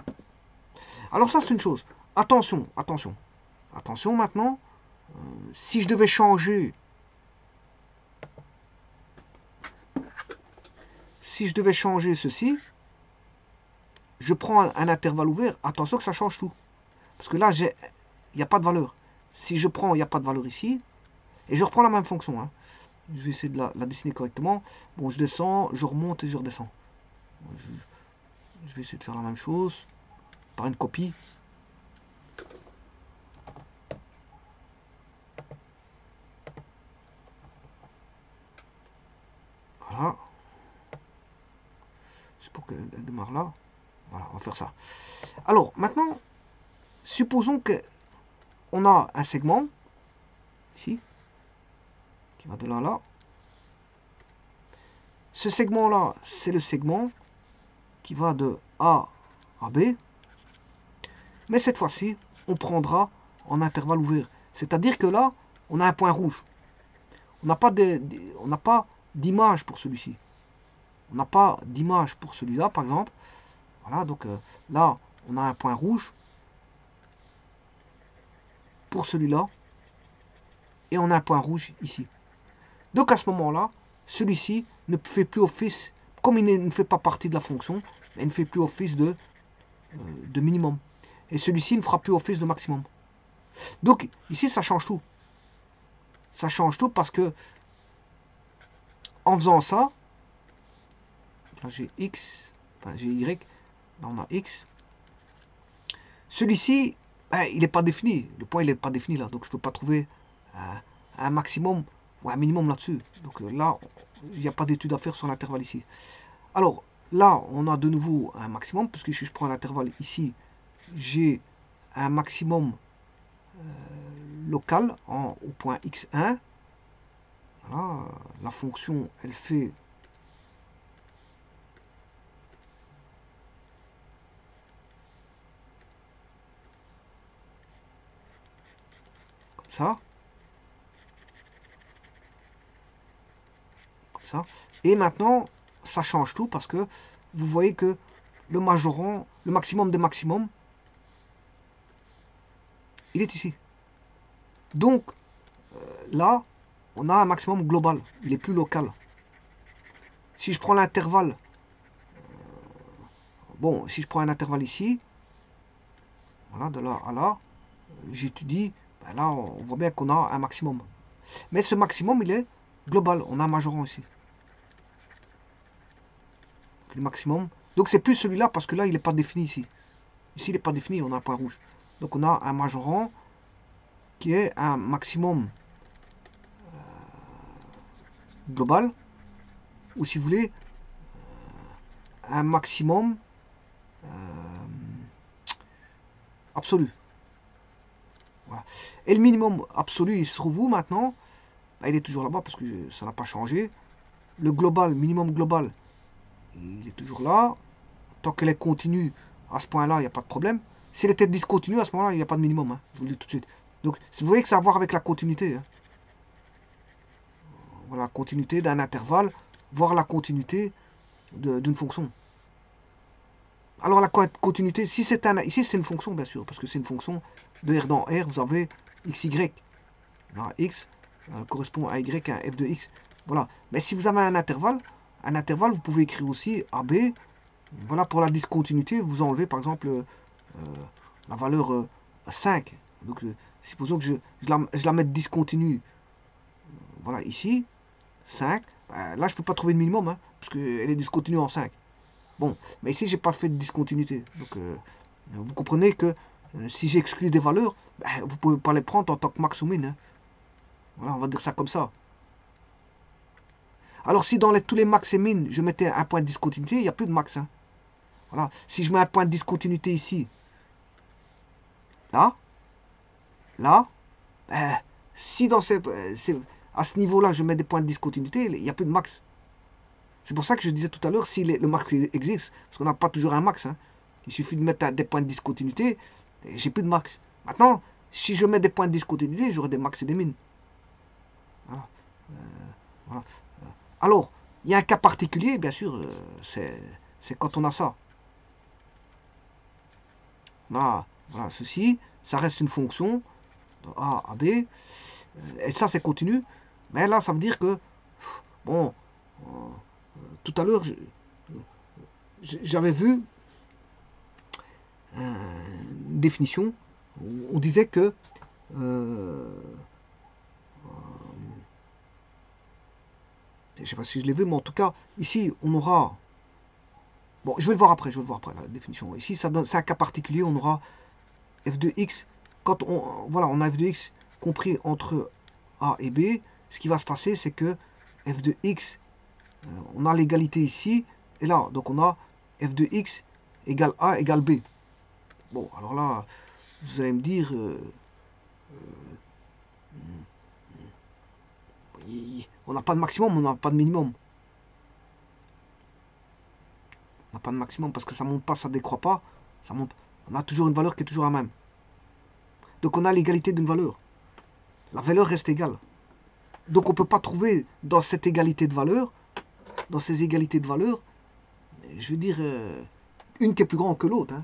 Alors ça, c'est une chose. Attention, attention. Attention maintenant, si je devais changer... Si je devais changer ceci, je prends un intervalle ouvert, attention que ça change tout. Parce que là, il n'y a pas de valeur. Si je prends, il n'y a pas de valeur ici, et je reprends la même fonction. Hein. Je vais essayer de la dessiner correctement. Bon, je descends, je remonte et je redescends. Je vais essayer de faire la même chose, par une copie. Voilà. C'est pour qu'elle démarre là. Voilà, on va faire ça. Alors, maintenant, supposons qu'on a un segment, ici, qui va de là à là. Ce segment-là, c'est le segment qui va de A à B. Mais cette fois-ci, on prendra en intervalle ouvert. C'est-à-dire que là, on a un point rouge. On n'a pas d'image pour celui-ci. On n'a pas d'image pour celui-là, par exemple. Voilà, donc là, on a un point rouge pour celui-là. Et on a un point rouge ici. Donc à ce moment-là, celui-ci ne fait plus office, comme il ne fait pas partie de la fonction, il ne fait plus office de minimum. Et celui-ci ne fera plus office de maximum. Donc ici, ça change tout. Ça change tout parce que en faisant ça, là j'ai X, enfin j'ai Y, là on a X. Celui-ci, ben, il n'est pas défini. Le point il n'est pas défini là, donc je ne peux pas trouver un maximum ou un minimum là-dessus. Donc là, il n'y a pas d'étude à faire sur l'intervalle ici. Alors là, on a de nouveau un maximum, puisque si je prends l'intervalle ici, j'ai un maximum local au point x1. Voilà, la fonction, elle fait comme ça. Comme ça. Et maintenant, ça change tout parce que vous voyez que le majorant, le maximum des maximums, il est ici. Donc, là, on a un maximum global. Il est plus local. Si je prends l'intervalle, bon, si je prends un intervalle ici, voilà, de là à là, j'étudie, ben là, on voit bien qu'on a un maximum. Mais ce maximum, il est global. On a un majorant ici. Le maximum. Donc, c'est plus celui-là parce que là, il n'est pas défini ici. Ici, il n'est pas défini, on a un point rouge. Donc, on a un majorant qui est un maximum global, ou si vous voulez, un maximum absolu. Voilà. Et le minimum absolu, il se trouve où maintenant? Bah, il est toujours là-bas parce que ça n'a pas changé. Le global, minimum global, il est toujours là. Tant qu'elle est continue, à ce point-là, il n'y a pas de problème. Si elle était discontinue, à ce moment-là, il n'y a pas de minimum. Hein, je vous le dis tout de suite. Donc, vous voyez que ça a à voir avec la continuité. Hein. Voilà, la continuité d'un intervalle, voir la continuité d'une fonction. Alors, la continuité, si c'est ici, c'est une fonction, bien sûr, parce que c'est une fonction de R dans R, vous avez xy. Là, x correspond à y, un f de x. Voilà. Mais si vous avez un intervalle, vous pouvez écrire aussi AB. Voilà, pour la discontinuité, vous enlevez par exemple la valeur 5. Donc, supposons que je la mette discontinue. Voilà, ici, 5. Là, je ne peux pas trouver de minimum, hein, parce qu'elle est discontinue en 5. Bon, mais ici, j'ai pas fait de discontinuité. Donc, vous comprenez que si j'exclus des valeurs, vous ne pouvez pas les prendre en tant que max ou min. Hein. Voilà, on va dire ça comme ça. Alors, si dans tous les max et min, je mettais un point de discontinuité, il n'y a plus de max. Hein. Voilà. Si je mets un point de discontinuité ici, là, si dans à ce niveau-là, je mets des points de discontinuité, il n'y a plus de max. C'est pour ça que je disais tout à l'heure, si le max existe, parce qu'on n'a pas toujours un max, hein, il suffit de mettre des points de discontinuité, j'ai plus de max. Maintenant, si je mets des points de discontinuité, j'aurai des max et des min. Voilà. Voilà. Alors, il y a un cas particulier, bien sûr, c'est quand on a ça. Là, voilà, ceci, ça reste une fonction de A à B, et ça c'est continu, mais là ça veut dire que, bon, tout à l'heure j'avais vu une définition où on disait que je ne sais pas si je l'ai vu, mais en tout cas, ici on aura, bon, je vais le voir après la définition. Ici, c'est un cas particulier, on aura f de x, quand on a f de x compris entre A et B, ce qui va se passer, c'est que f de x, on a l'égalité ici, et là, donc on a f de x égale A égale B. Bon, alors là, vous allez me dire, on n'a pas de maximum, on n'a pas de minimum. On n'a pas de maximum parce que ça monte pas, ça décroît pas, ça monte. On a toujours une valeur qui est toujours la même. Donc on a l'égalité d'une valeur. La valeur reste égale. Donc on ne peut pas trouver dans cette égalité de valeur, dans ces égalités de valeur, je veux dire, une qui est plus grande que l'autre. Hein.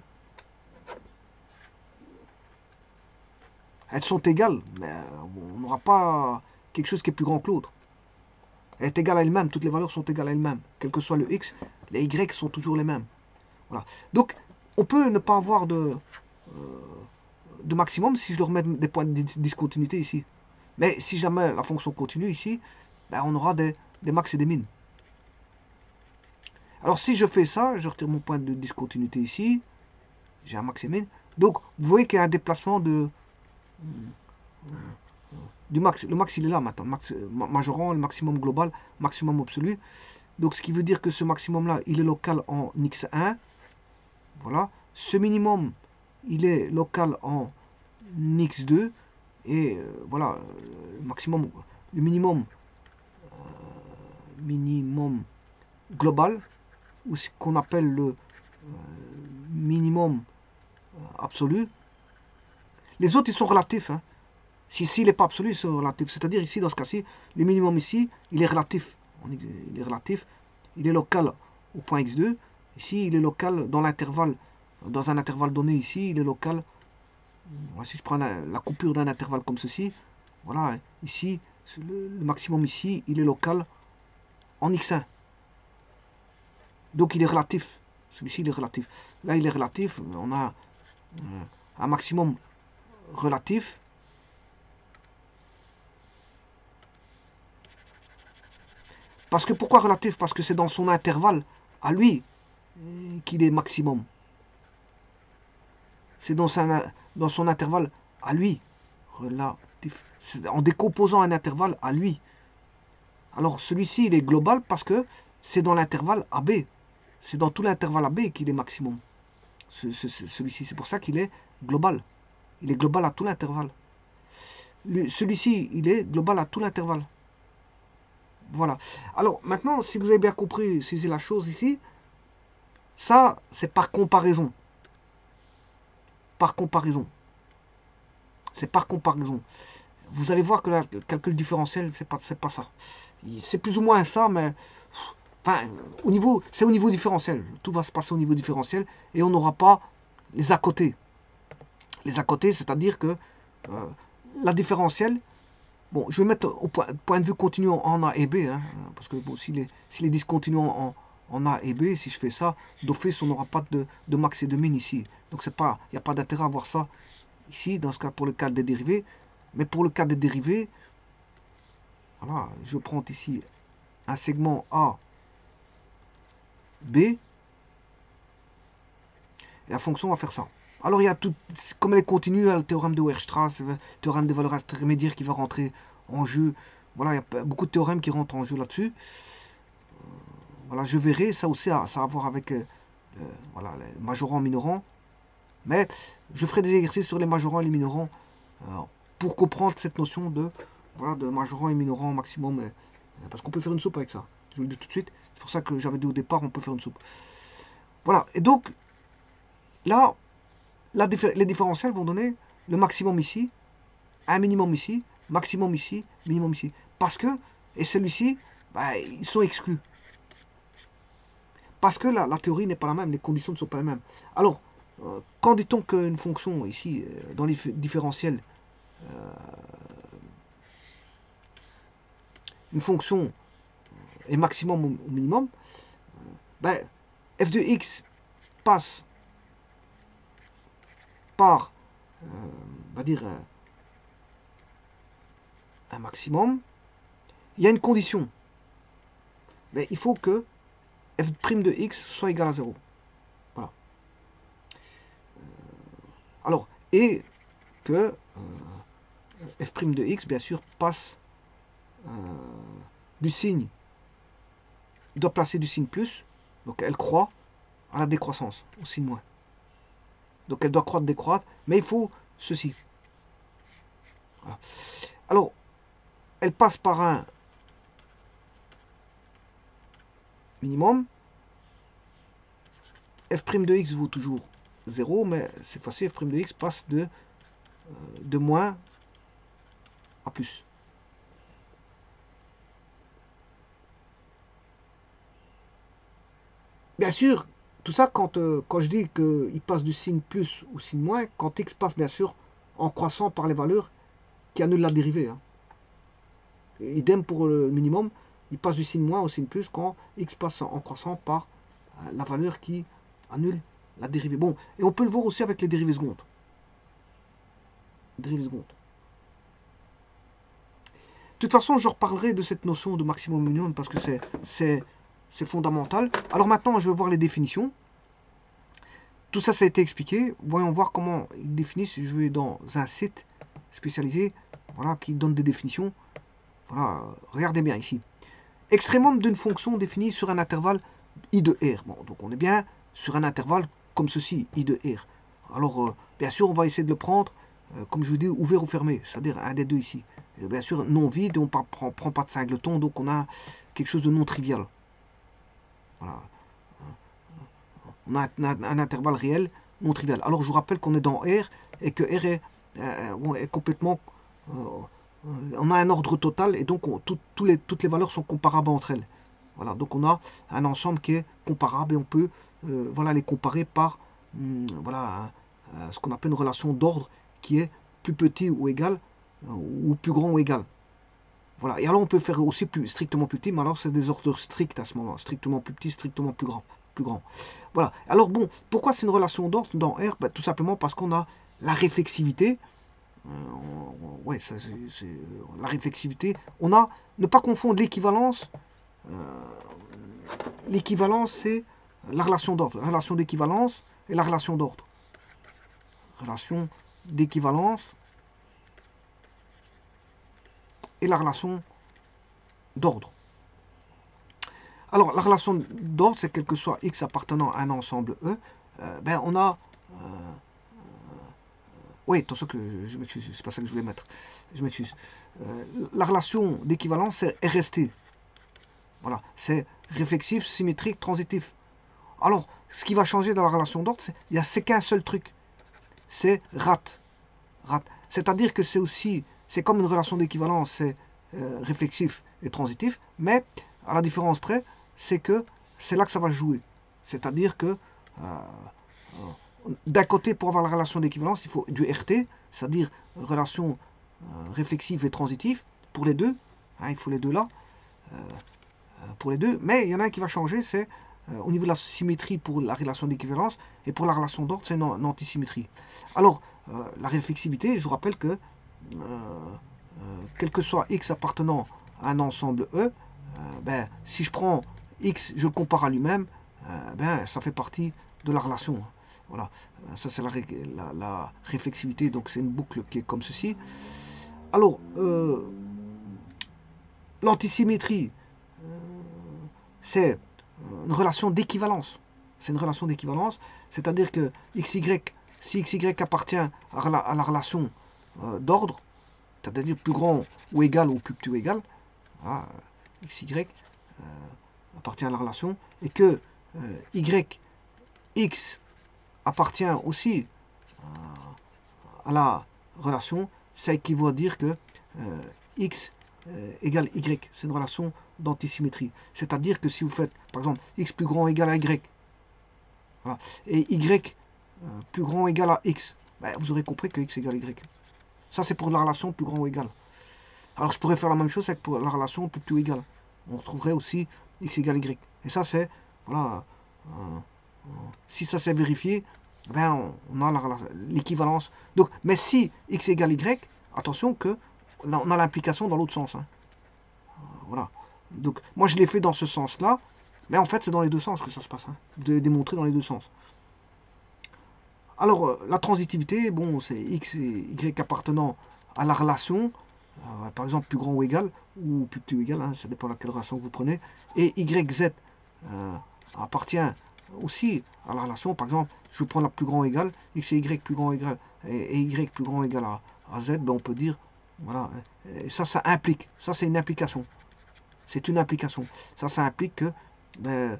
Elles sont égales, mais on n'aura pas quelque chose qui est plus grand que l'autre. Elle est égale à elle-même, toutes les valeurs sont égales à elles-mêmes. Quel que soit le x, les y sont toujours les mêmes. Voilà. Donc, on peut ne pas avoir de maximum si je leur mets des points de discontinuité ici. Mais si jamais la fonction continue ici, on aura des max et des min. Alors si je fais ça, je retire mon point de discontinuité ici, j'ai un max et min. Donc vous voyez qu'il y a un déplacement du max. Le max il est là maintenant, majorant, le maximum global, maximum absolu. Donc ce qui veut dire que ce maximum là, il est local en x1. Voilà. Ce minimum, il est local en x2. Et voilà, le minimum global, ou ce qu'on appelle le minimum absolu. Les autres, ils sont relatifs. Hein. S'il n'est pas absolu, ils sont relatifs. C'est-à-dire ici, dans ce cas-ci, le minimum ici, il est relatif. Il est relatif. Il est local au point x2. Ici, il est local dans l'intervalle. Dans un intervalle donné ici, il est local. Si je prends la coupure d'un intervalle comme ceci, voilà, ici, le maximum ici, il est local en x1. Donc il est relatif. Celui-ci, il est relatif. Là, il est relatif. On a un maximum relatif. Parce que pourquoi relatif? Parce que c'est dans son intervalle à lui qu'il est maximum. c'est dans son intervalle à lui. Relatif. C'est en décomposant un intervalle à lui. Alors celui-ci, il est global parce que c'est dans l'intervalle AB. C'est dans tout l'intervalle AB qu'il est maximum. Celui-ci, c'est pour ça qu'il est global. Il est global à tout l'intervalle. Celui-ci, il est global à tout l'intervalle. Voilà. Alors maintenant, si vous avez bien compris, saisi la chose ici, ça, c'est par comparaison. Par comparaison. C'est par comparaison. Vous allez voir que le calcul différentiel, c'est pas ça. C'est plus ou moins ça, mais enfin, c'est au niveau différentiel. Tout va se passer au niveau différentiel et on n'aura pas les à côté. Les à côté, c'est-à-dire que la différentielle, bon, je vais mettre au point de vue continu en A et B, hein, parce que bon, s'il est discontinu en A et B, si je fais ça, d'office, on n'aura pas de max et de min ici. Donc il n'y a pas d'intérêt à voir ça ici, dans ce cas pour le cas des dérivés. Mais pour le cas des dérivés, voilà, je prends ici un segment A, B, et la fonction va faire ça. Alors il y a tout, comme elle est continue, il y a le théorème de Weierstrass, le théorème des valeurs intermédiaires qui va rentrer en jeu. Voilà, il y a beaucoup de théorèmes qui rentrent en jeu là-dessus. Voilà, je verrai, ça aussi, ça a à voir avec voilà, les majorants, minorants. Mais je ferai des exercices sur les majorants et les minorants pour comprendre cette notion de, voilà, de majorant et minorant au maximum. Parce qu'on peut faire une soupe avec ça. Je vous le dis tout de suite. C'est pour ça que j'avais dit au départ, on peut faire une soupe. Voilà, et donc, là, les différentiels vont donner le maximum ici, un minimum ici, maximum ici, minimum ici. Parce que, et celui-ci, bah, ils sont exclus. Parce que la théorie n'est pas la même, les conditions ne sont pas les mêmes. Alors, quand dit-on qu'une fonction, ici, dans les différentiels, une fonction est maximum ou minimum, ben, f de x passe par, on va dire, un maximum. Il y a une condition. Mais il faut que f' de x soit égal à 0. Voilà. Alors, et que f' de x, bien sûr, passe du signe, doit placer du signe plus, donc elle croît à la décroissance, au signe moins. Donc elle doit croître, décroître, mais il faut ceci. Voilà. Alors, elle passe par un minimum. F' de x vaut toujours 0, mais cette fois-ci, f' de x passe de moins à plus. Bien sûr, tout ça, quand je dis qu'il passe du signe plus au signe moins, quand x passe bien sûr en croissant par les valeurs qui annulent la dérivée. Hein. Idem pour le minimum, il passe du signe moins au signe plus quand x passe en croissant par la valeur qui annule la dérivée. Bon, et on peut le voir aussi avec les dérivées secondes. Dérivées secondes. De toute façon, je reparlerai de cette notion de maximum minimum parce que c'est fondamental. Alors maintenant, je vais voir les définitions. Tout ça, ça a été expliqué. Voyons voir comment ils définissent. Je vais dans un site spécialisé, voilà, qui donne des définitions. Voilà, regardez bien ici. Extrémum d'une fonction définie sur un intervalle I de R. Bon, donc on est bien sur un intervalle comme ceci, I de R. Alors, bien sûr, on va essayer de le prendre, comme je vous dis, ouvert ou fermé, c'est-à-dire un des deux ici. Et bien sûr, non vide, on ne prend pas de singleton, donc on a quelque chose de non trivial. Voilà. On a un intervalle réel non trivial. Alors, je vous rappelle qu'on est dans R et que R est complètement... on a un ordre total et donc toutes les valeurs sont comparables entre elles. Voilà, donc on a un ensemble qui est comparable et on peut voilà, les comparer par voilà, ce qu'on appelle une relation d'ordre qui est plus petit ou égal ou plus grand ou égal. Voilà, et alors on peut faire aussi strictement plus petit, mais alors c'est des ordres stricts à ce moment, strictement plus petit, strictement plus grand. Voilà, alors bon, pourquoi c'est une relation d'ordre dans R? Ben, tout simplement parce qu'on a la réflexivité. Ouais, ça c'est la réflexivité. On a, ne pas confondre l'équivalence. L'équivalence, c'est la relation d'ordre. La relation d'équivalence et la relation d'ordre. relation d'équivalence et la relation d'ordre. Alors, la relation d'ordre, c'est quel que soit X appartenant à un ensemble E, ben on a... oui, attention que je m'excuse, c'est pas ça que je voulais mettre. Je m'excuse. La relation d'équivalence, c'est RST. Voilà, c'est réflexif, symétrique, transitif. Alors, ce qui va changer dans la relation d'ordre, c'est qu'un seul truc. C'est rate. C'est-à-dire que c'est aussi, c'est comme une relation d'équivalence, c'est réflexif et transitif, mais à la différence près, c'est que c'est là que ça va jouer. C'est-à-dire que d'un côté, pour avoir la relation d'équivalence, il faut du RT, c'est-à-dire relation réflexive et transitive, pour les deux. Hein, il faut les deux là, pour les deux. Mais il y en a un qui va changer, c'est au niveau de la symétrie pour la relation d'équivalence, et pour la relation d'ordre, c'est une antisymétrie. Alors, la réflexivité, je vous rappelle que, quel que soit X appartenant à un ensemble E, ben, si je prends X, je le compare à lui-même, ben, ça fait partie de la relation. Voilà, ça c'est la réflexivité, donc c'est une boucle qui est comme ceci. Alors, l'antisymétrie, c'est une relation d'équivalence. C'est une relation d'équivalence, c'est-à-dire que XY, si XY appartient à la relation d'ordre, c'est-à-dire plus grand ou égal ou plus petit ou égal, voilà, XY appartient à la relation, et que YX appartient aussi à la relation, ça équivaut à dire que X égale Y. C'est une relation d'antisymétrie. C'est-à-dire que si vous faites, par exemple, X plus grand égale à Y, voilà, et Y plus grand égal à X, ben, vous aurez compris que X égale Y. Ça, c'est pour la relation plus grand ou égal. Alors, je pourrais faire la même chose avec pour la relation plus petit ou égal. On retrouverait aussi X égale Y. Et ça, c'est, voilà, si ça s'est vérifié, ben, on a l'équivalence. Donc, mais si X égale Y, attention que on a l'implication dans l'autre sens. Hein. Voilà. Donc, moi, je l'ai fait dans ce sens-là, mais en fait, c'est dans les deux sens que ça se passe. Hein. Vous devez démontrer dans les deux sens. Alors, la transitivité, bon, c'est X et Y appartenant à la relation, par exemple, plus grand ou égal, ou plus petit ou égal, hein, ça dépend de quelle relation que vous prenez, et YZ appartient aussi à la relation, par exemple, je prends la plus grand ou égal, X et Y plus grand ou égal, et Y plus grand ou égal à Z, ben on peut dire, voilà, et ça implique, ça c'est une implication, c'est une implication, ça implique que ben,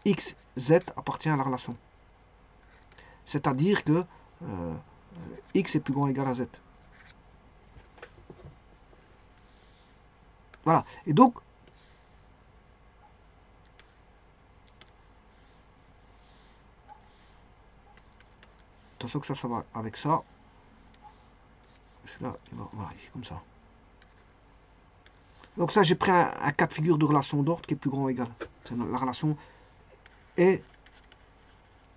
X, Z appartient à la relation. C'est-à-dire que X est plus grand ou égal à Z. Voilà. Et donc, attention que ça va avec ça. Là, voilà, ici, comme ça. Donc ça, j'ai pris un cas de figure de relation d'ordre qui est plus grand ou égal. La relation est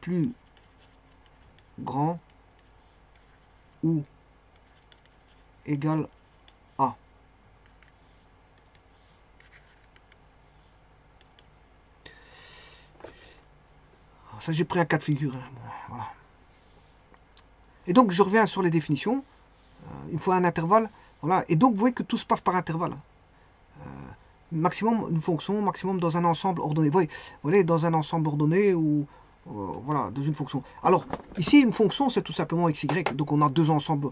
plus grand ou égal à. Ça, j'ai pris un cas de figure. Hein. Bon, voilà. Et donc, je reviens sur les définitions. Il faut un intervalle. Voilà. Et donc, vous voyez que tout se passe par intervalle. Maximum une fonction, maximum dans un ensemble ordonné. Vous voyez dans un ensemble ordonné ou voilà, dans une fonction. Alors, ici, une fonction, c'est tout simplement x, y. Donc, on a deux ensembles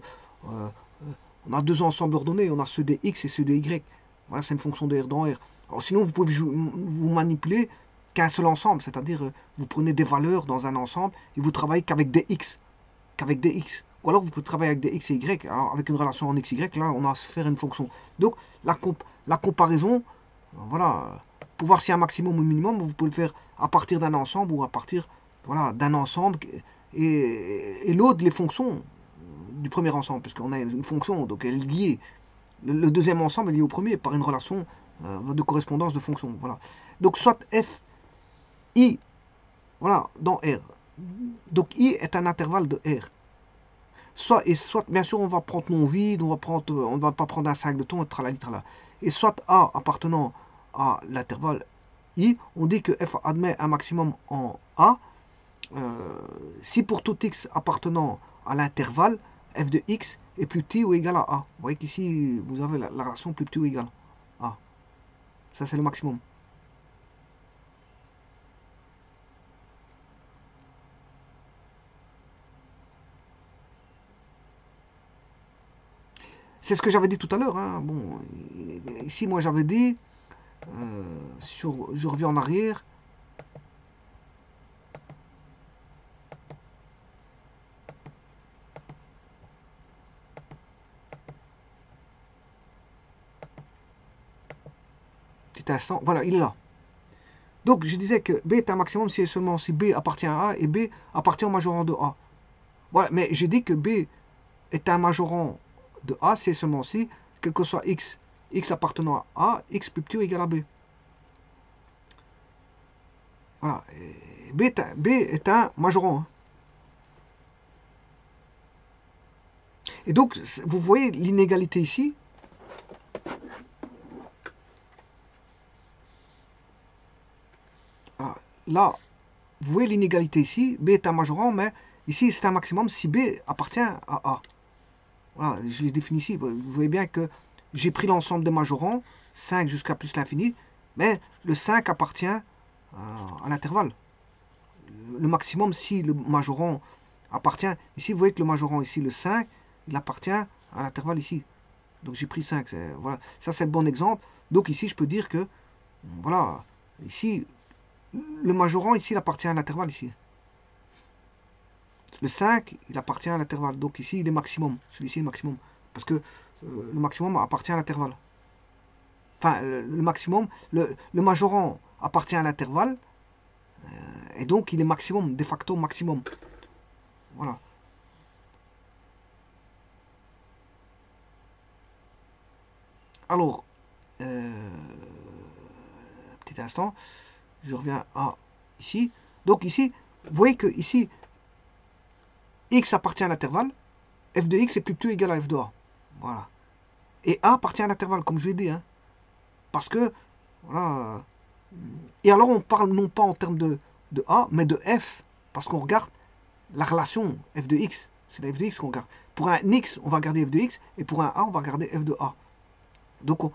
ordonnés. On a ceux des x et ceux des y. Voilà, c'est une fonction de R dans R. Alors, sinon, vous pouvez vous manipuler qu'un seul ensemble, c'est-à-dire vous prenez des valeurs dans un ensemble et vous travaillez qu'avec des x, ou alors vous pouvez travailler avec des x et y. Alors avec une relation en x, y, là on a à faire une fonction. Donc la comparaison, voilà, pour voir s'il y a un maximum ou un minimum, vous pouvez le faire à partir d'un ensemble ou à partir, voilà, d'un ensemble et l'autre les fonctions du premier ensemble, parce qu'on a une fonction, donc elle est liée. Le deuxième ensemble est lié au premier par une relation de correspondance de fonctions. Voilà. Donc soit f I, voilà, dans R. Donc I est un intervalle de R. Soit, bien sûr, on va prendre non vide, on ne va pas prendre un 5 de ton, et tralali, tralala. Et soit A appartenant à l'intervalle I, on dit que F admet un maximum en A, si pour tout x appartenant à l'intervalle, f de x est plus petit ou égal à a. Vous voyez qu'ici, vous avez la relation plus petit ou égal à a. Ça, c'est le maximum. C'est ce que j'avais dit tout à l'heure. Hein. Bon, ici, moi, j'avais dit, je reviens en arrière. Petit instant. Voilà, il est là. Donc, je disais que B est un maximum si et seulement si B appartient à A et B appartient au majorant de A. Voilà, mais j'ai dit que B est un majorant de A si et seulement si, quel que soit x, x appartenant à A, x plus petit ou égal à B. Voilà. B est un majorant. Hein. Et donc, vous voyez l'inégalité ici. Voilà. Là, vous voyez l'inégalité ici. B est un majorant, mais ici, c'est un maximum si B appartient à A. Voilà, je l'ai défini ici. Vous voyez bien que j'ai pris l'ensemble des majorants, 5 jusqu'à plus l'infini, mais le 5 appartient à l'intervalle. Le maximum, si le majorant appartient, ici, vous voyez que le majorant ici, le 5, il appartient à l'intervalle ici. Donc j'ai pris 5. Voilà. Ça, c'est le bon exemple. Donc ici, je peux dire que, voilà, ici, le majorant, ici, il appartient à l'intervalle ici. Le 5, il appartient à l'intervalle. Donc ici, il est maximum. Celui-ci est maximum. Parce que le maximum appartient à l'intervalle. Enfin, le maximum, le majorant appartient à l'intervalle. Et donc, il est maximum, de facto maximum. Voilà. Alors, petit instant, je reviens à ici. Donc ici, vous voyez que ici, x appartient à l'intervalle, f de x est plus petit ou égal à f de a. Voilà. Et a appartient à l'intervalle, comme je l'ai dit. Hein. Parce que, voilà. Et alors, on parle non pas en termes de a, mais de f. Parce qu'on regarde la relation f de x. C'est la f de x qu'on regarde. Pour un x, on va garder f de x. Et pour un a, on va garder f de a. Donc,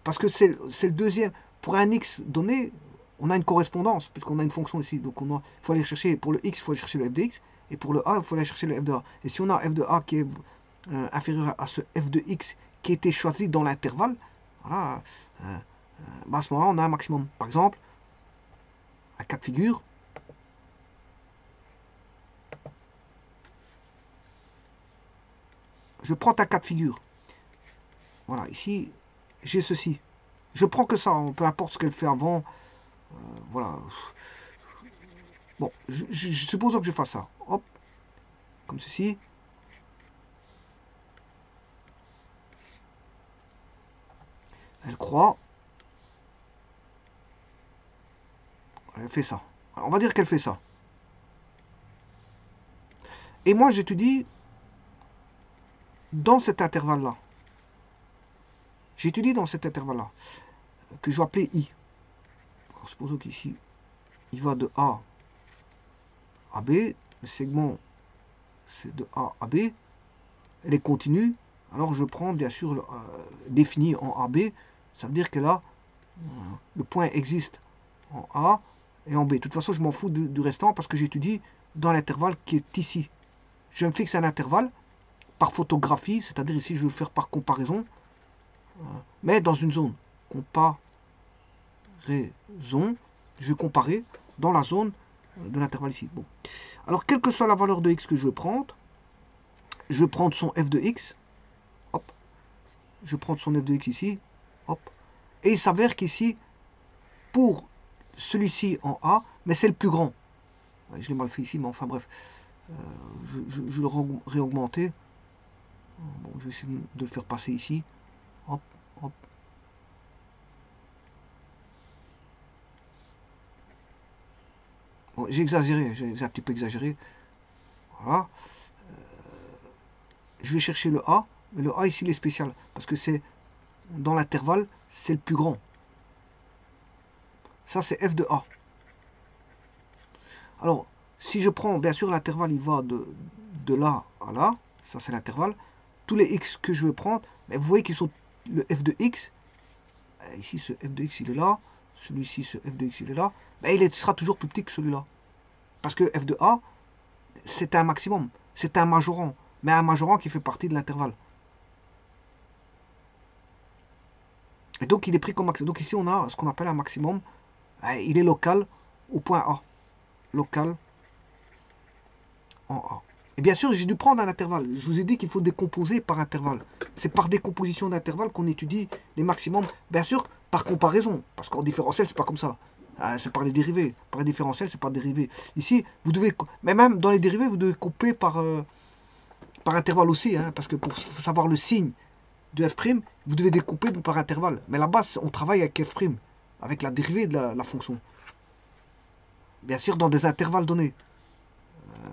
parce que c'est le deuxième. Pour un x donné, on a une correspondance, puisqu'on a une fonction ici. Donc, il faut aller chercher, pour le x, il faut aller chercher le f de x. Et pour le a, il faut aller chercher le f de a. Et si on a f de a qui est inférieur à ce f de x qui a été choisi dans l'intervalle, voilà, bah à ce moment-là, on a un maximum. Par exemple, un cas de figure. Je prends un cas de figure. Voilà, ici, j'ai ceci. Je prends que ça, peu importe ce qu'elle fait avant. Voilà. Bon, suppose que je fasse ça. Hop, comme ceci. Elle croit. Elle fait ça. Alors, on va dire qu'elle fait ça. Et moi, j'étudie dans cet intervalle-là. J'étudie dans cet intervalle-là, que je vais appeler I. Alors, supposons qu'ici, il va de A à B. Le segment, c'est de A à B. Elle est continue. Alors, je prends, bien sûr, défini en AB. Ça veut dire que là, le point existe en A et en B. De toute façon, je m'en fous du restant parce que j'étudie dans l'intervalle qui est ici. Je me fixe un intervalle par photographie, c'est-à-dire ici, je vais faire par comparaison, mais dans une zone. Comparaison, je vais comparer dans la zone de l'intervalle ici. Bon. Alors, quelle que soit la valeur de x que je veux prendre, je vais prendre son f de x, hop, je prends son f de x ici, hop, et il s'avère qu'ici, pour celui-ci en A, mais c'est le plus grand. Je l'ai mal fait ici, mais enfin bref, je vais le réaugmenter. Bon, je vais essayer de le faire passer ici. Hop, hop. Bon, j'ai exagéré, j'ai un petit peu exagéré. Voilà. Je vais chercher le A, mais le A ici il est spécial, parce que c'est dans l'intervalle, c'est le plus grand. Ça c'est f de A. Alors, Si je prends, bien sûr, l'intervalle, il va de là à là. Ça, c'est l'intervalle. Tous les x que je vais prendre, mais vous voyez qu'ils sont le f de x. Ici, ce f de x, il est là. Celui-ci, ce f de x, il est là. Mais il sera toujours plus petit que celui-là. Parce que f de a, c'est un maximum. C'est un majorant. Mais un majorant qui fait partie de l'intervalle. Et donc, il est pris comme maximum. Donc, ici, on a ce qu'on appelle un maximum. Il est local au point A. Local en A. Et bien sûr, j'ai dû prendre un intervalle. Je vous ai dit qu'il faut décomposer par intervalle. C'est par décomposition d'intervalle qu'on étudie les maximums. Bien sûr, par comparaison. Parce qu'en différentiel, c'est pas comme ça. C'est par les dérivés. Par les différentiels, c'est par dérivés. Ici, vous devez... Mais même dans les dérivés, vous devez couper par intervalle aussi. Hein, parce que pour savoir le signe de f', vous devez découper par intervalle. Mais là-bas, on travaille avec f', avec la dérivée de la fonction. Bien sûr, dans des intervalles donnés.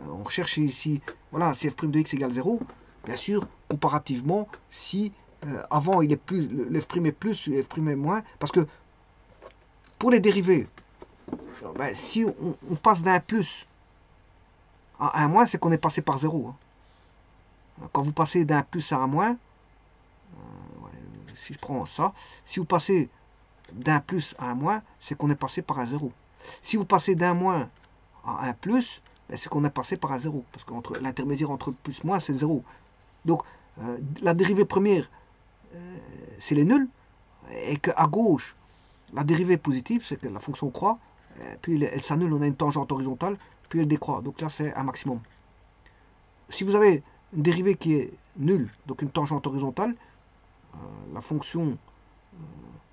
On recherche ici, voilà, si f' de x égale 0, bien sûr, comparativement, si avant il est plus, le f' est plus, le f' est moins, parce que pour les dérivés, ben, si on passe d'un plus à un moins, c'est qu'on est passé par 0. Hein. Quand vous passez d'un plus à un moins, si je prends ça, si vous passez d'un plus à un moins, c'est qu'on est passé par un 0. Si vous passez d'un moins à un plus, c'est qu'on est passé par un 0. Parce que l'intermédiaire entre plus et moins, c'est 0. Donc, la dérivée première, c'est les nuls. Et qu'à gauche, la dérivée positive, c'est que la fonction croît. Puis elle s'annule, on a une tangente horizontale. Puis elle décroît. Donc là, c'est un maximum. Si vous avez une dérivée qui est nulle, donc une tangente horizontale, la fonction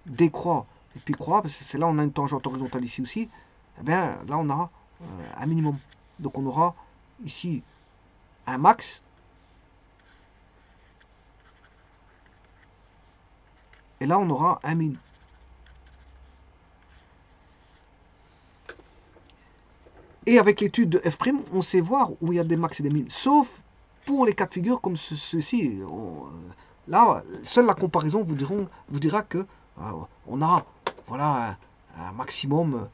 décroît et puis croît, parce que c'est là on a une tangente horizontale ici aussi, eh bien là on a un minimum. Donc on aura ici un max, et là on aura un min. Et avec l'étude de f', on sait voir où il y a des max et des min, sauf pour les cas de figure comme ceci. Là, seule la comparaison vous dira que on a voilà, un maximum.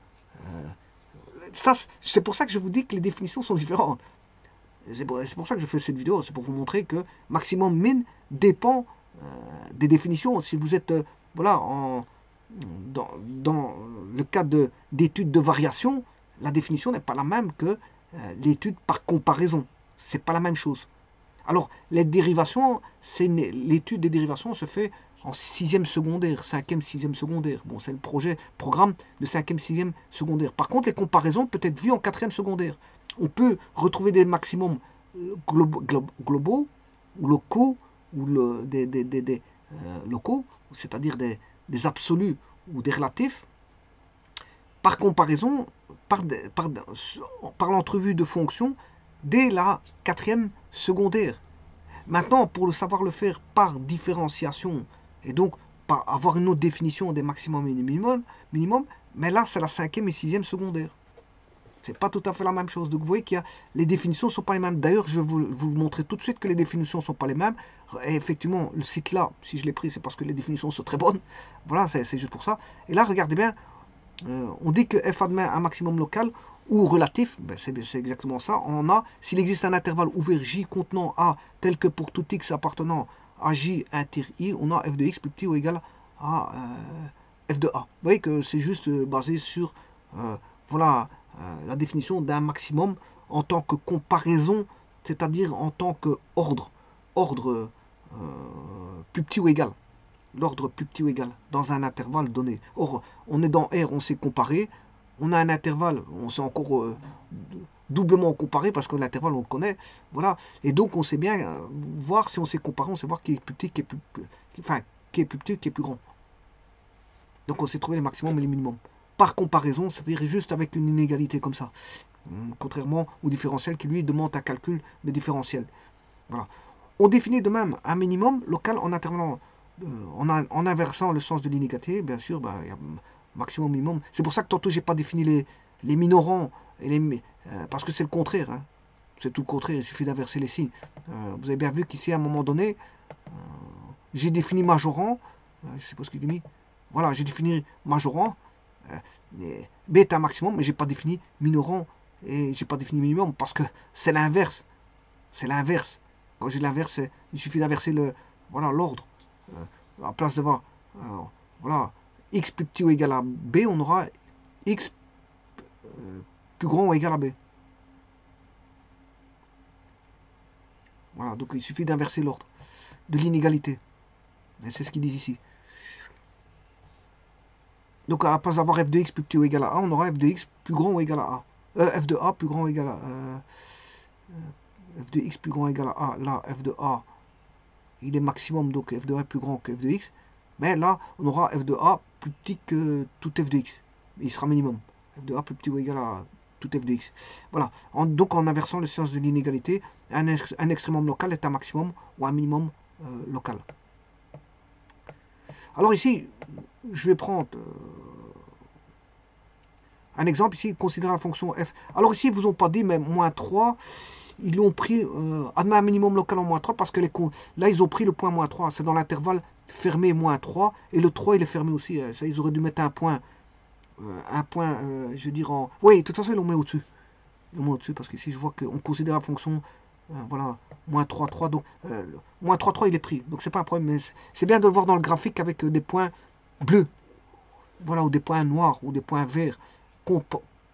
C'est pour ça que je vous dis que les définitions sont différentes. C'est pour ça que je fais cette vidéo, c'est pour vous montrer que maximum min dépend des définitions. Si vous êtes voilà, dans le cas d'études de variation, la définition n'est pas la même que l'étude par comparaison. C'est pas la même chose. Alors, les dérivations, l'étude des dérivations se fait en 6e secondaire, 5e, 6e secondaire. Bon, c'est le programme de 5e, 6e secondaire. Par contre, les comparaisons peuvent être vues en 4e secondaire. On peut retrouver des maximums globaux, ou locaux, ou des locaux, c'est-à-dire des absolus ou des relatifs, par comparaison, par l'entrevue de fonctions, dès la 4e secondaire. Maintenant, pour le savoir le faire par différenciation, et donc par avoir une autre définition des maximums et des minimum, mais là, c'est la 5e et 6e secondaire. C'est pas tout à fait la même chose. Donc vous voyez que les définitions ne sont pas les mêmes. D'ailleurs, je vais vous montrer tout de suite que les définitions ne sont pas les mêmes. Et effectivement, le site là, si je l'ai pris, c'est parce que les définitions sont très bonnes. Voilà, c'est juste pour ça. Et là, regardez bien, on dit que f admet un maximum local ou relatif, ben c'est exactement ça. On a, s'il existe un intervalle ouvert J contenant A, tel que pour tout x appartenant à J inter I, on a f de x plus petit ou égal à f de A. Vous voyez que c'est juste basé sur voilà, la définition d'un maximum en tant que comparaison, c'est-à-dire en tant que ordre plus petit ou égal. L'ordre plus petit ou égal, dans un intervalle donné. Or, on est dans R, on sait comparer. On a un intervalle, on sait encore doublement comparer, parce que l'intervalle, on le connaît. Voilà. Et donc, on sait bien voir, si on sait comparer, on sait voir qui est plus petit, qui est plus petit, qui est plus grand. Donc, on sait trouver les maximums et les minimums. Par comparaison, c'est-à-dire juste avec une inégalité comme ça. Contrairement au différentiel qui, lui, demande un calcul de différentiel. Voilà. On définit de même un minimum local en intervalant en inversant le sens de l'inégalité, bien sûr, il y a maximum, minimum. C'est pour ça que tantôt, j'ai pas défini les minorants, parce que c'est le contraire. Hein. C'est tout le contraire, il suffit d'inverser les signes. Vous avez bien vu qu'ici, à un moment donné, j'ai défini majorant, je sais pas ce que j'ai mis, voilà, j'ai défini majorant, B est un maximum, mais j'ai pas défini minorant et j'ai pas défini minimum parce que c'est l'inverse. C'est l'inverse. Quand j'ai l'inverse, il suffit d'inverser voilà, l'ordre. À la place d'avoir voilà, x plus petit ou égal à b, on aura x plus grand ou égal à b. Voilà, donc il suffit d'inverser l'ordre de l'inégalité. Et c'est ce qu'ils disent ici. Donc à la place d'avoir f de x plus petit ou égal à a, on aura f de x plus grand ou égal à a. F de a plus grand ou égal à f de x plus grand ou égal à a. Là, f de a, il est maximum, donc f de a est plus grand que f de x. Mais là, on aura f de a plus petit que tout f de x. Il sera minimum. F de a plus petit ou égal à tout f de x. Voilà. Donc en inversant le sens de l'inégalité, un extrémum local est un maximum ou un minimum local. Alors ici, je vais prendre un exemple ici, considérant la fonction f. Alors ici, ils ne vous ont pas dit, mais moins 3, ils l'ont pris, admet un minimum local en moins 3, parce que là, ils ont pris le point moins 3. C'est dans l'intervalle fermé moins 3, et le 3, il est fermé aussi. Ça, ils auraient dû mettre un point, je veux dire, en... Oui, de toute façon, ils l'ont mis au-dessus. Ils l'ont mis au-dessus, parce qu'ici, je vois qu'on considère la fonction, voilà, moins 3, 3, donc, moins 3, 3, il est pris. Donc, c'est pas un problème, mais c'est bien de le voir dans le graphique avec des points bleus. Voilà, ou des points noirs, ou des points verts.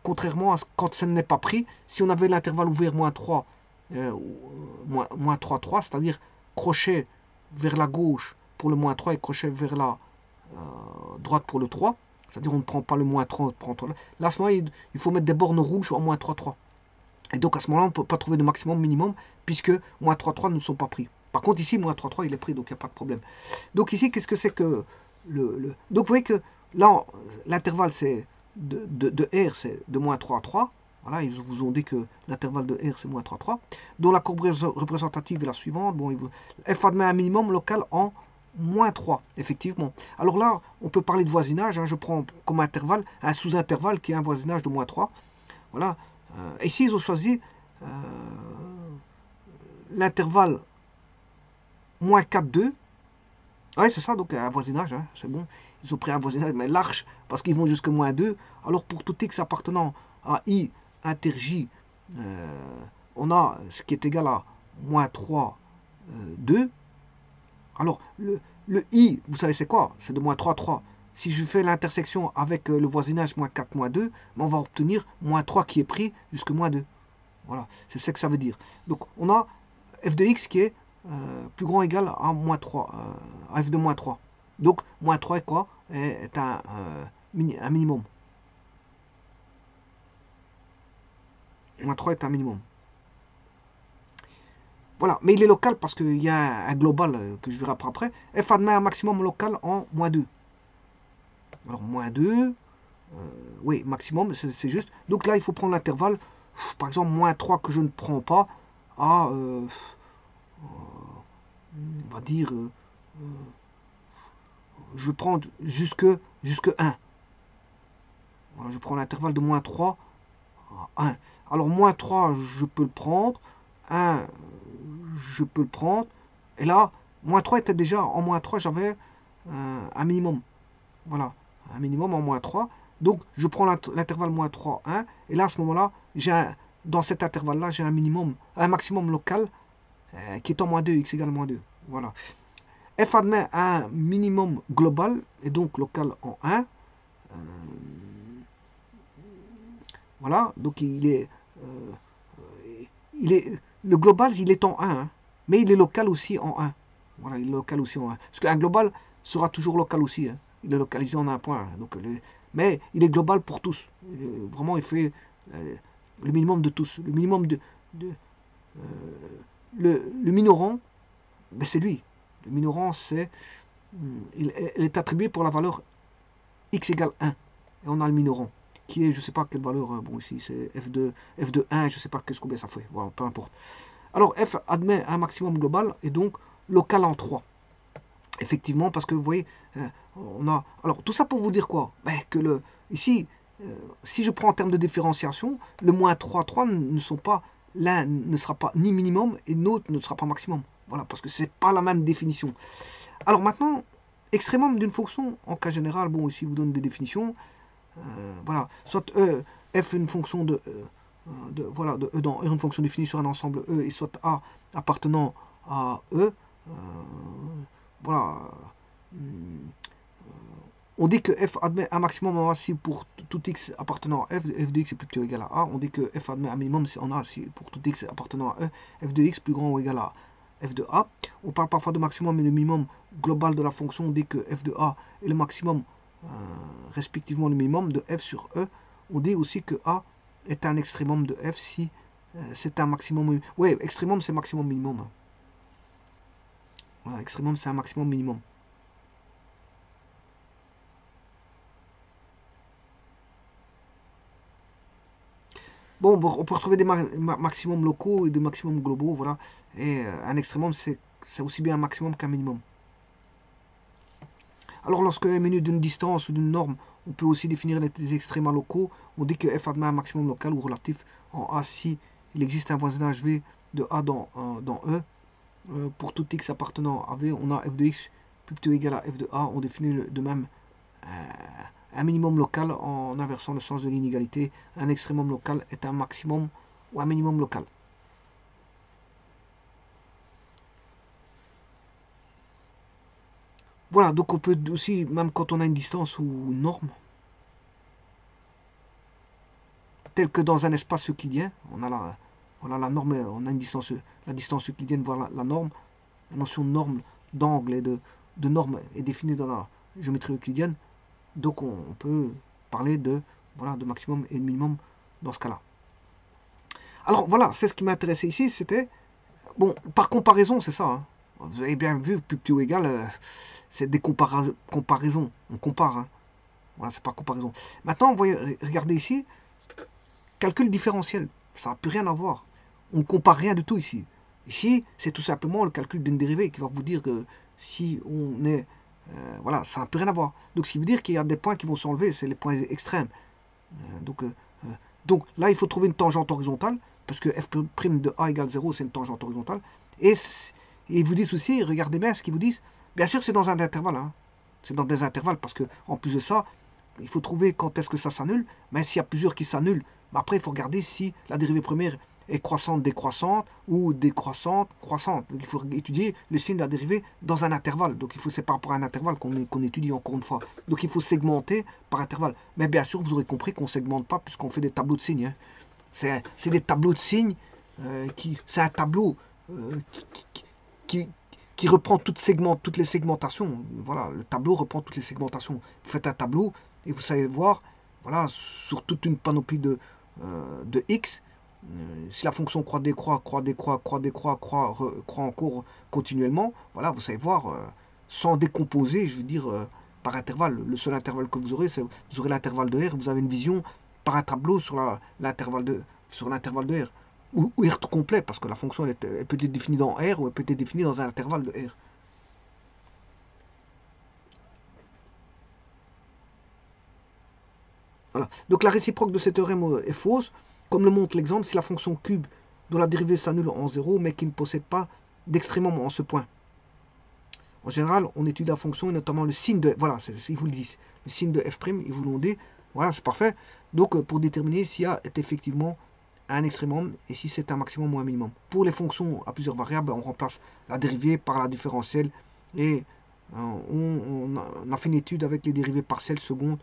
Contrairement à quand ça n'est pas pris, si on avait l'intervalle ouvert moins 3, moins 3, 3, c'est-à-dire crochet vers la gauche pour le moins 3 et crochet vers la droite pour le 3, c'est-à-dire on ne prend pas le moins 3, on prend 3. Là, à ce moment-là, il faut mettre des bornes rouges en moins 3, 3. Et donc à ce moment-là, on ne peut pas trouver de maximum, minimum, puisque moins 3, 3 ne sont pas pris. Par contre, ici, moins 3, 3, il est pris, donc il n'y a pas de problème. Donc ici, qu'est-ce que c'est que Donc vous voyez que là, l'intervalle, c'est de R, c'est de moins 3 à 3. Voilà, ils vous ont dit que l'intervalle de R, c'est moins 3 à 3. Dont la courbe représentative est la suivante. Bon, F admet un minimum local en moins 3, effectivement. Alors là, on peut parler de voisinage. Hein, je prends comme intervalle un sous-intervalle qui est un voisinage de moins 3. Voilà. Ici, ils ont choisi l'intervalle moins 4, 2. Oui, c'est ça, donc un voisinage, hein, c'est bon. Ils ont pris un voisinage, mais large, parce qu'ils vont jusqu'à moins 2. Alors pour tout x appartenant à i inter j, on a ce qui est égal à moins 3, 2. Alors le i, vous savez c'est quoi? C'est de moins 3, 3. Si je fais l'intersection avec le voisinage moins 4, moins 2, on va obtenir moins 3 qui est pris jusqu'à moins 2. Voilà, c'est ce que ça veut dire. Donc on a f de x qui est plus grand ou égal à moins 3, à f de moins 3. Donc, moins 3 est quoi? Est un minimum. Moins 3 est un minimum. Voilà, mais il est local parce qu'il y a un global que je verrai après. F admet un maximum local en moins 2. Alors, moins 2, oui, maximum, c'est juste. Donc là, il faut prendre l'intervalle. Par exemple, moins 3 que je ne prends pas à, on va dire, je vais prendre jusque 1. Voilà, je prends l'intervalle de moins 3 à 1. Alors, moins 3, je peux le prendre. 1, je peux le prendre. Et là, moins 3 était déjà, en moins 3, j'avais un minimum. Voilà, un minimum en moins 3. Donc, je prends l'intervalle moins 3, 1. Et là, à ce moment-là, dans cet intervalle-là, j'ai un minimum, un maximum local qui est en moins 2, x égale moins 2. Voilà. F admet un minimum global, et donc local en 1. Voilà, donc le global, il est en 1, hein, mais il est local aussi en 1. Voilà, il est local aussi en 1. Parce qu'un global sera toujours local aussi. Hein. Il est localisé en un point. Hein, donc mais il est global pour tous. Vraiment, il fait le minimum de tous. Le minimum le minorant, ben c'est lui. Le minorant, il est attribué pour la valeur x égale 1. Et on a le minorant qui est, je ne sais pas quelle valeur, bon ici c'est f de 1, je ne sais pas combien ça fait, voilà, peu importe. Alors f admet un maximum global et donc local en 3. Effectivement, parce que vous voyez, on a... Alors tout ça pour vous dire quoi? Ben, que ici, si je prends en termes de différenciation, le moins 3, 3 ne sont pas, l'un ne sera pas ni minimum et l'autre ne sera pas maximum. Voilà, parce que c'est pas la même définition. Alors maintenant, extrémum d'une fonction, en cas général, bon ici vous donne des définitions. Voilà, soit f est une fonction de voilà, de E dans R, une fonction définie sur un ensemble E, et soit A appartenant à E, voilà, on dit que f admet un maximum en A si pour tout x appartenant à f de x est plus petit ou égal à A. On dit que f admet un minimum en A si pour tout x appartenant à E, f de x plus grand ou égal à f de A. On parle parfois de maximum et de minimum global de la fonction. On dit que f de A est le maximum, respectivement le minimum de f sur E. On dit aussi que A est un extrémum de f si c'est un maximum. Oui, extrémum c'est maximum minimum. Voilà, extrémum c'est un maximum minimum. Bon, on peut retrouver des maximums locaux et des maximums globaux, voilà. Et un extrémum, c'est aussi bien un maximum qu'un minimum. Alors, lorsque m est d'une distance ou d'une norme, on peut aussi définir les extrémas locaux. On dit que f admet un maximum local ou relatif en A si il existe un voisinage V de A dans E. Pour tout x appartenant à V, on a f de x plus petit ou égal à f de A. On définit de même un minimum local en inversant le sens de l'inégalité. Un extrémum local est un maximum ou un minimum local. Voilà, donc on peut aussi, même quand on a une distance ou une norme, telle que dans un espace euclidien, on a voilà, la norme, on a une distance, la distance euclidienne, voilà la norme. La notion de norme, d'angle et de norme est définie dans la géométrie euclidienne. Donc on peut parler de, voilà, de maximum et de minimum dans ce cas-là. Alors voilà, c'est ce qui m'intéressait ici, c'était, bon, par comparaison, c'est ça, hein. Vous avez bien vu, plus petit ou égal, c'est des comparaisons, on compare, hein. Voilà, c'est par comparaison. Maintenant, vous voyez, regardez ici, calcul différentiel, ça n'a plus rien à voir. On ne compare rien du tout ici. Ici, c'est tout simplement le calcul d'une dérivée qui va vous dire que si on est... voilà, ça n'a plus rien à voir. Donc, ce qui veut dire qu'il y a des points qui vont s'enlever, c'est les points extrêmes. Donc là, il faut trouver une tangente horizontale, parce que f' de a égale 0, c'est une tangente horizontale. Et ils vous disent aussi, regardez bien ce qu'ils vous disent, bien sûr c'est dans un intervalle, hein. C'est dans des intervalles, parce que en plus de ça, il faut trouver quand est-ce que ça s'annule, mais s'il y a plusieurs qui s'annulent, après il faut regarder si la dérivée première est croissante, décroissante, ou décroissante, croissante. Donc il faut étudier le signe de la dérivée dans un intervalle. Donc il faut, c'est par rapport à un intervalle qu'on étudie encore une fois. Donc il faut segmenter par intervalle. Mais bien sûr, vous aurez compris qu'on ne segmente pas puisqu'on fait des tableaux de signes, hein. C'est des tableaux de signes, c'est un tableau qui reprend toutes les segmentations. Voilà, le tableau reprend toutes les segmentations. Vous faites un tableau et vous savez voir, voilà, sur toute une panoplie de x, si la fonction croît, décroît, croît, décroît, croît, décroît, croît encore continuellement, voilà, vous savez voir, sans décomposer, je veux dire, par intervalle. Le seul intervalle que vous aurez, c'est vous aurez l'intervalle de R, vous avez une vision par un tableau sur l'intervalle de R. Ou R tout complet, parce que la fonction elle peut être définie dans R ou elle peut être définie dans un intervalle de R. Voilà. Donc la réciproque de cet théorème est fausse, comme le montre l'exemple, si la fonction cube dont la dérivée s'annule en 0, mais qui ne possède pas d'extrémum en ce point. En général, on étudie la fonction et notamment le signe de... Voilà, ils vous le disent. Le signe de f', ils vous l'ont dit. Voilà, c'est parfait. Donc, pour déterminer si A est effectivement un extrémum et si c'est un maximum ou un minimum. Pour les fonctions à plusieurs variables, on remplace la dérivée par la différentielle et on a fait une étude avec les dérivées partielles secondes.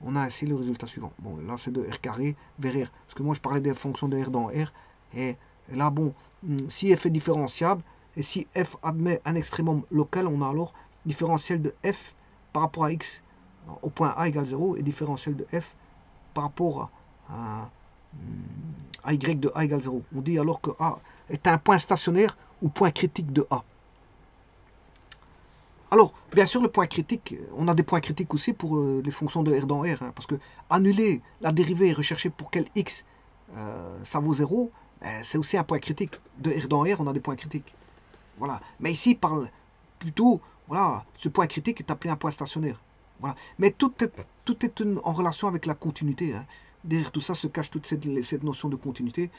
On a ainsi le résultat suivant. Bon, là, c'est de r carré vers r. Parce que moi, je parlais des fonctions de r dans r. Et là, bon, si f est différenciable, et si f admet un extrémum local, on a alors différentiel de f par rapport à x au point a égale 0 et différentiel de f par rapport à y de a égale 0. On dit alors que a est un point stationnaire ou point critique de a. Alors, bien sûr, le point critique, on a des points critiques aussi pour les fonctions de R dans R, hein, parce que annuler la dérivée et rechercher pour quel x ça vaut 0, c'est aussi un point critique. De R dans R, on a des points critiques. Voilà. Mais ici, plutôt, voilà, ce point critique est appelé un point stationnaire. Voilà. Mais tout est en relation avec la continuité, hein. Derrière tout ça se cache toute cette notion de continuité.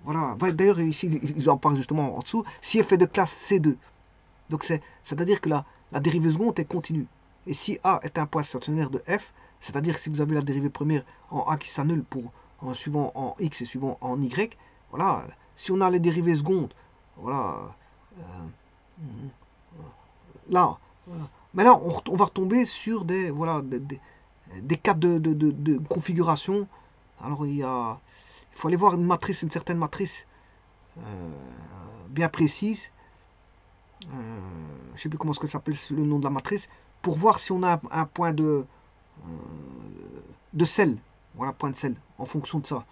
Voilà. D'ailleurs, ici, ils en parlent justement en dessous. Si f est de classe C2, donc c'est-à-dire que la dérivée seconde est continue. Et si A est un point stationnaire de f, c'est-à-dire que si vous avez la dérivée première en A qui s'annule pour suivant en X et suivant en Y, voilà, si on a les dérivées secondes, voilà, là, mais là, on va retomber sur des, voilà, des cas de configuration. Alors, il faut aller voir une certaine matrice bien précise. Je ne sais plus comment ça s'appelle le nom de la matrice, pour voir si on a un point de sel. Voilà, point de sel, en fonction de ça.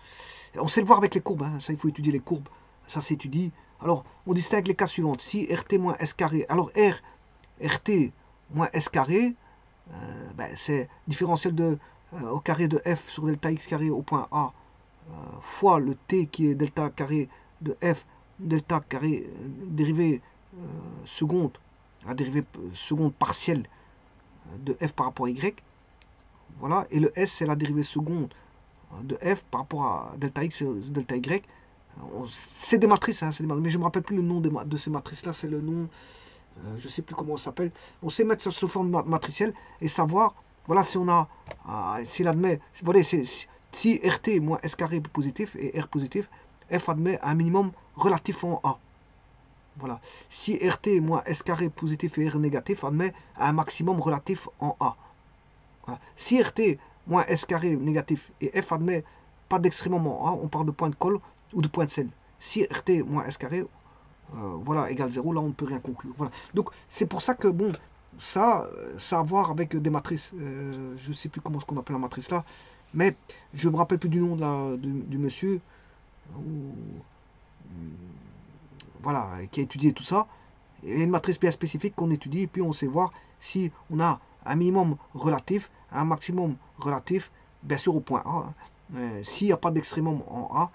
On sait le voir avec les courbes, hein. Ça, il faut étudier les courbes. Ça s'étudie. Alors, on distingue les cas suivants. Si RT moins S carré, alors RT moins S carré, c'est différentiel au carré de F sur delta X carré au point A fois le T qui est delta carré de F, delta carré dérivée seconde, la dérivée seconde partielle de F par rapport à Y. Voilà, et le S c'est la dérivée seconde de F par rapport à delta X delta Y. C'est des matrices, hein, mais je ne me rappelle plus le nom de ces matrices-là, c'est le nom, je ne sais plus comment ça s'appelle. On sait mettre ça sous forme matricielle et savoir, voilà, si on a, s'il admet, voilà, si RT moins S carré positif et R positif, F admet un minimum relatif en A. Voilà. Si RT moins S carré positif et R négatif admet un maximum relatif en A. Voilà. Si RT moins S carré négatif et F admet pas d'extrémum en A, on parle de point de colle ou de point de sel. Si RT moins S carré voilà, égale 0, là on ne peut rien conclure. Voilà. Donc c'est pour ça que bon, ça a à voir avec des matrices. Je ne sais plus comment ce qu'on appelle la matrice là, mais je ne me rappelle plus du nom du monsieur. Voilà, qui a étudié tout ça. Il y a une matrice bien spécifique qu'on étudie et puis on sait voir si on a un minimum relatif, un maximum relatif, bien sûr au point A. S'il n'y a pas d'extrémum en A,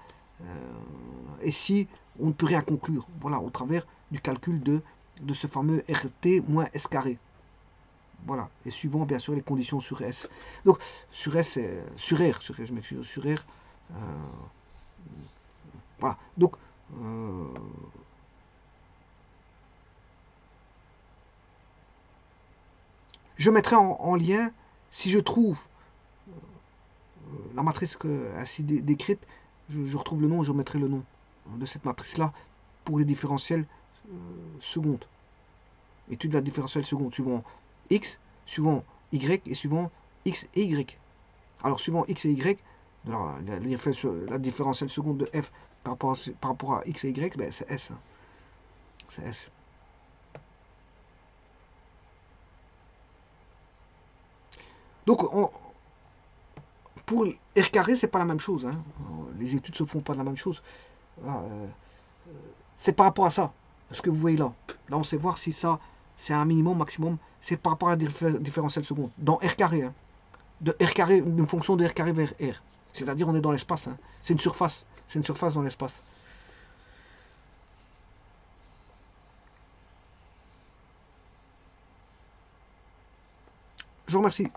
et si on ne peut rien conclure, voilà, au travers du calcul de ce fameux RT moins S carré. Voilà, et suivant bien sûr les conditions sur S. Donc sur S, sur R, je m'excuse, sur R. Voilà, donc je mettrai en lien, si je trouve la matrice ainsi décrite, je retrouve le nom, je mettrai le nom de cette matrice-là pour les différentiels secondes. Étude de la différentielle seconde suivant X, suivant Y et suivant X et Y. Alors suivant X et Y, la différentielle seconde de F par rapport à X et Y, ben, c'est S. Hein. C'est S. Donc pour R carré, c'est pas la même chose. Hein. Les études se font pas de la même chose. Voilà, c'est par rapport à ça, ce que vous voyez là. Là, on sait voir si ça, c'est un minimum, maximum. C'est par rapport à la différentielle seconde. Dans R carré, hein. De R carré, une fonction de R carré vers R. C'est-à-dire, on est dans l'espace. Hein. C'est une surface. C'est une surface dans l'espace. Je vous remercie.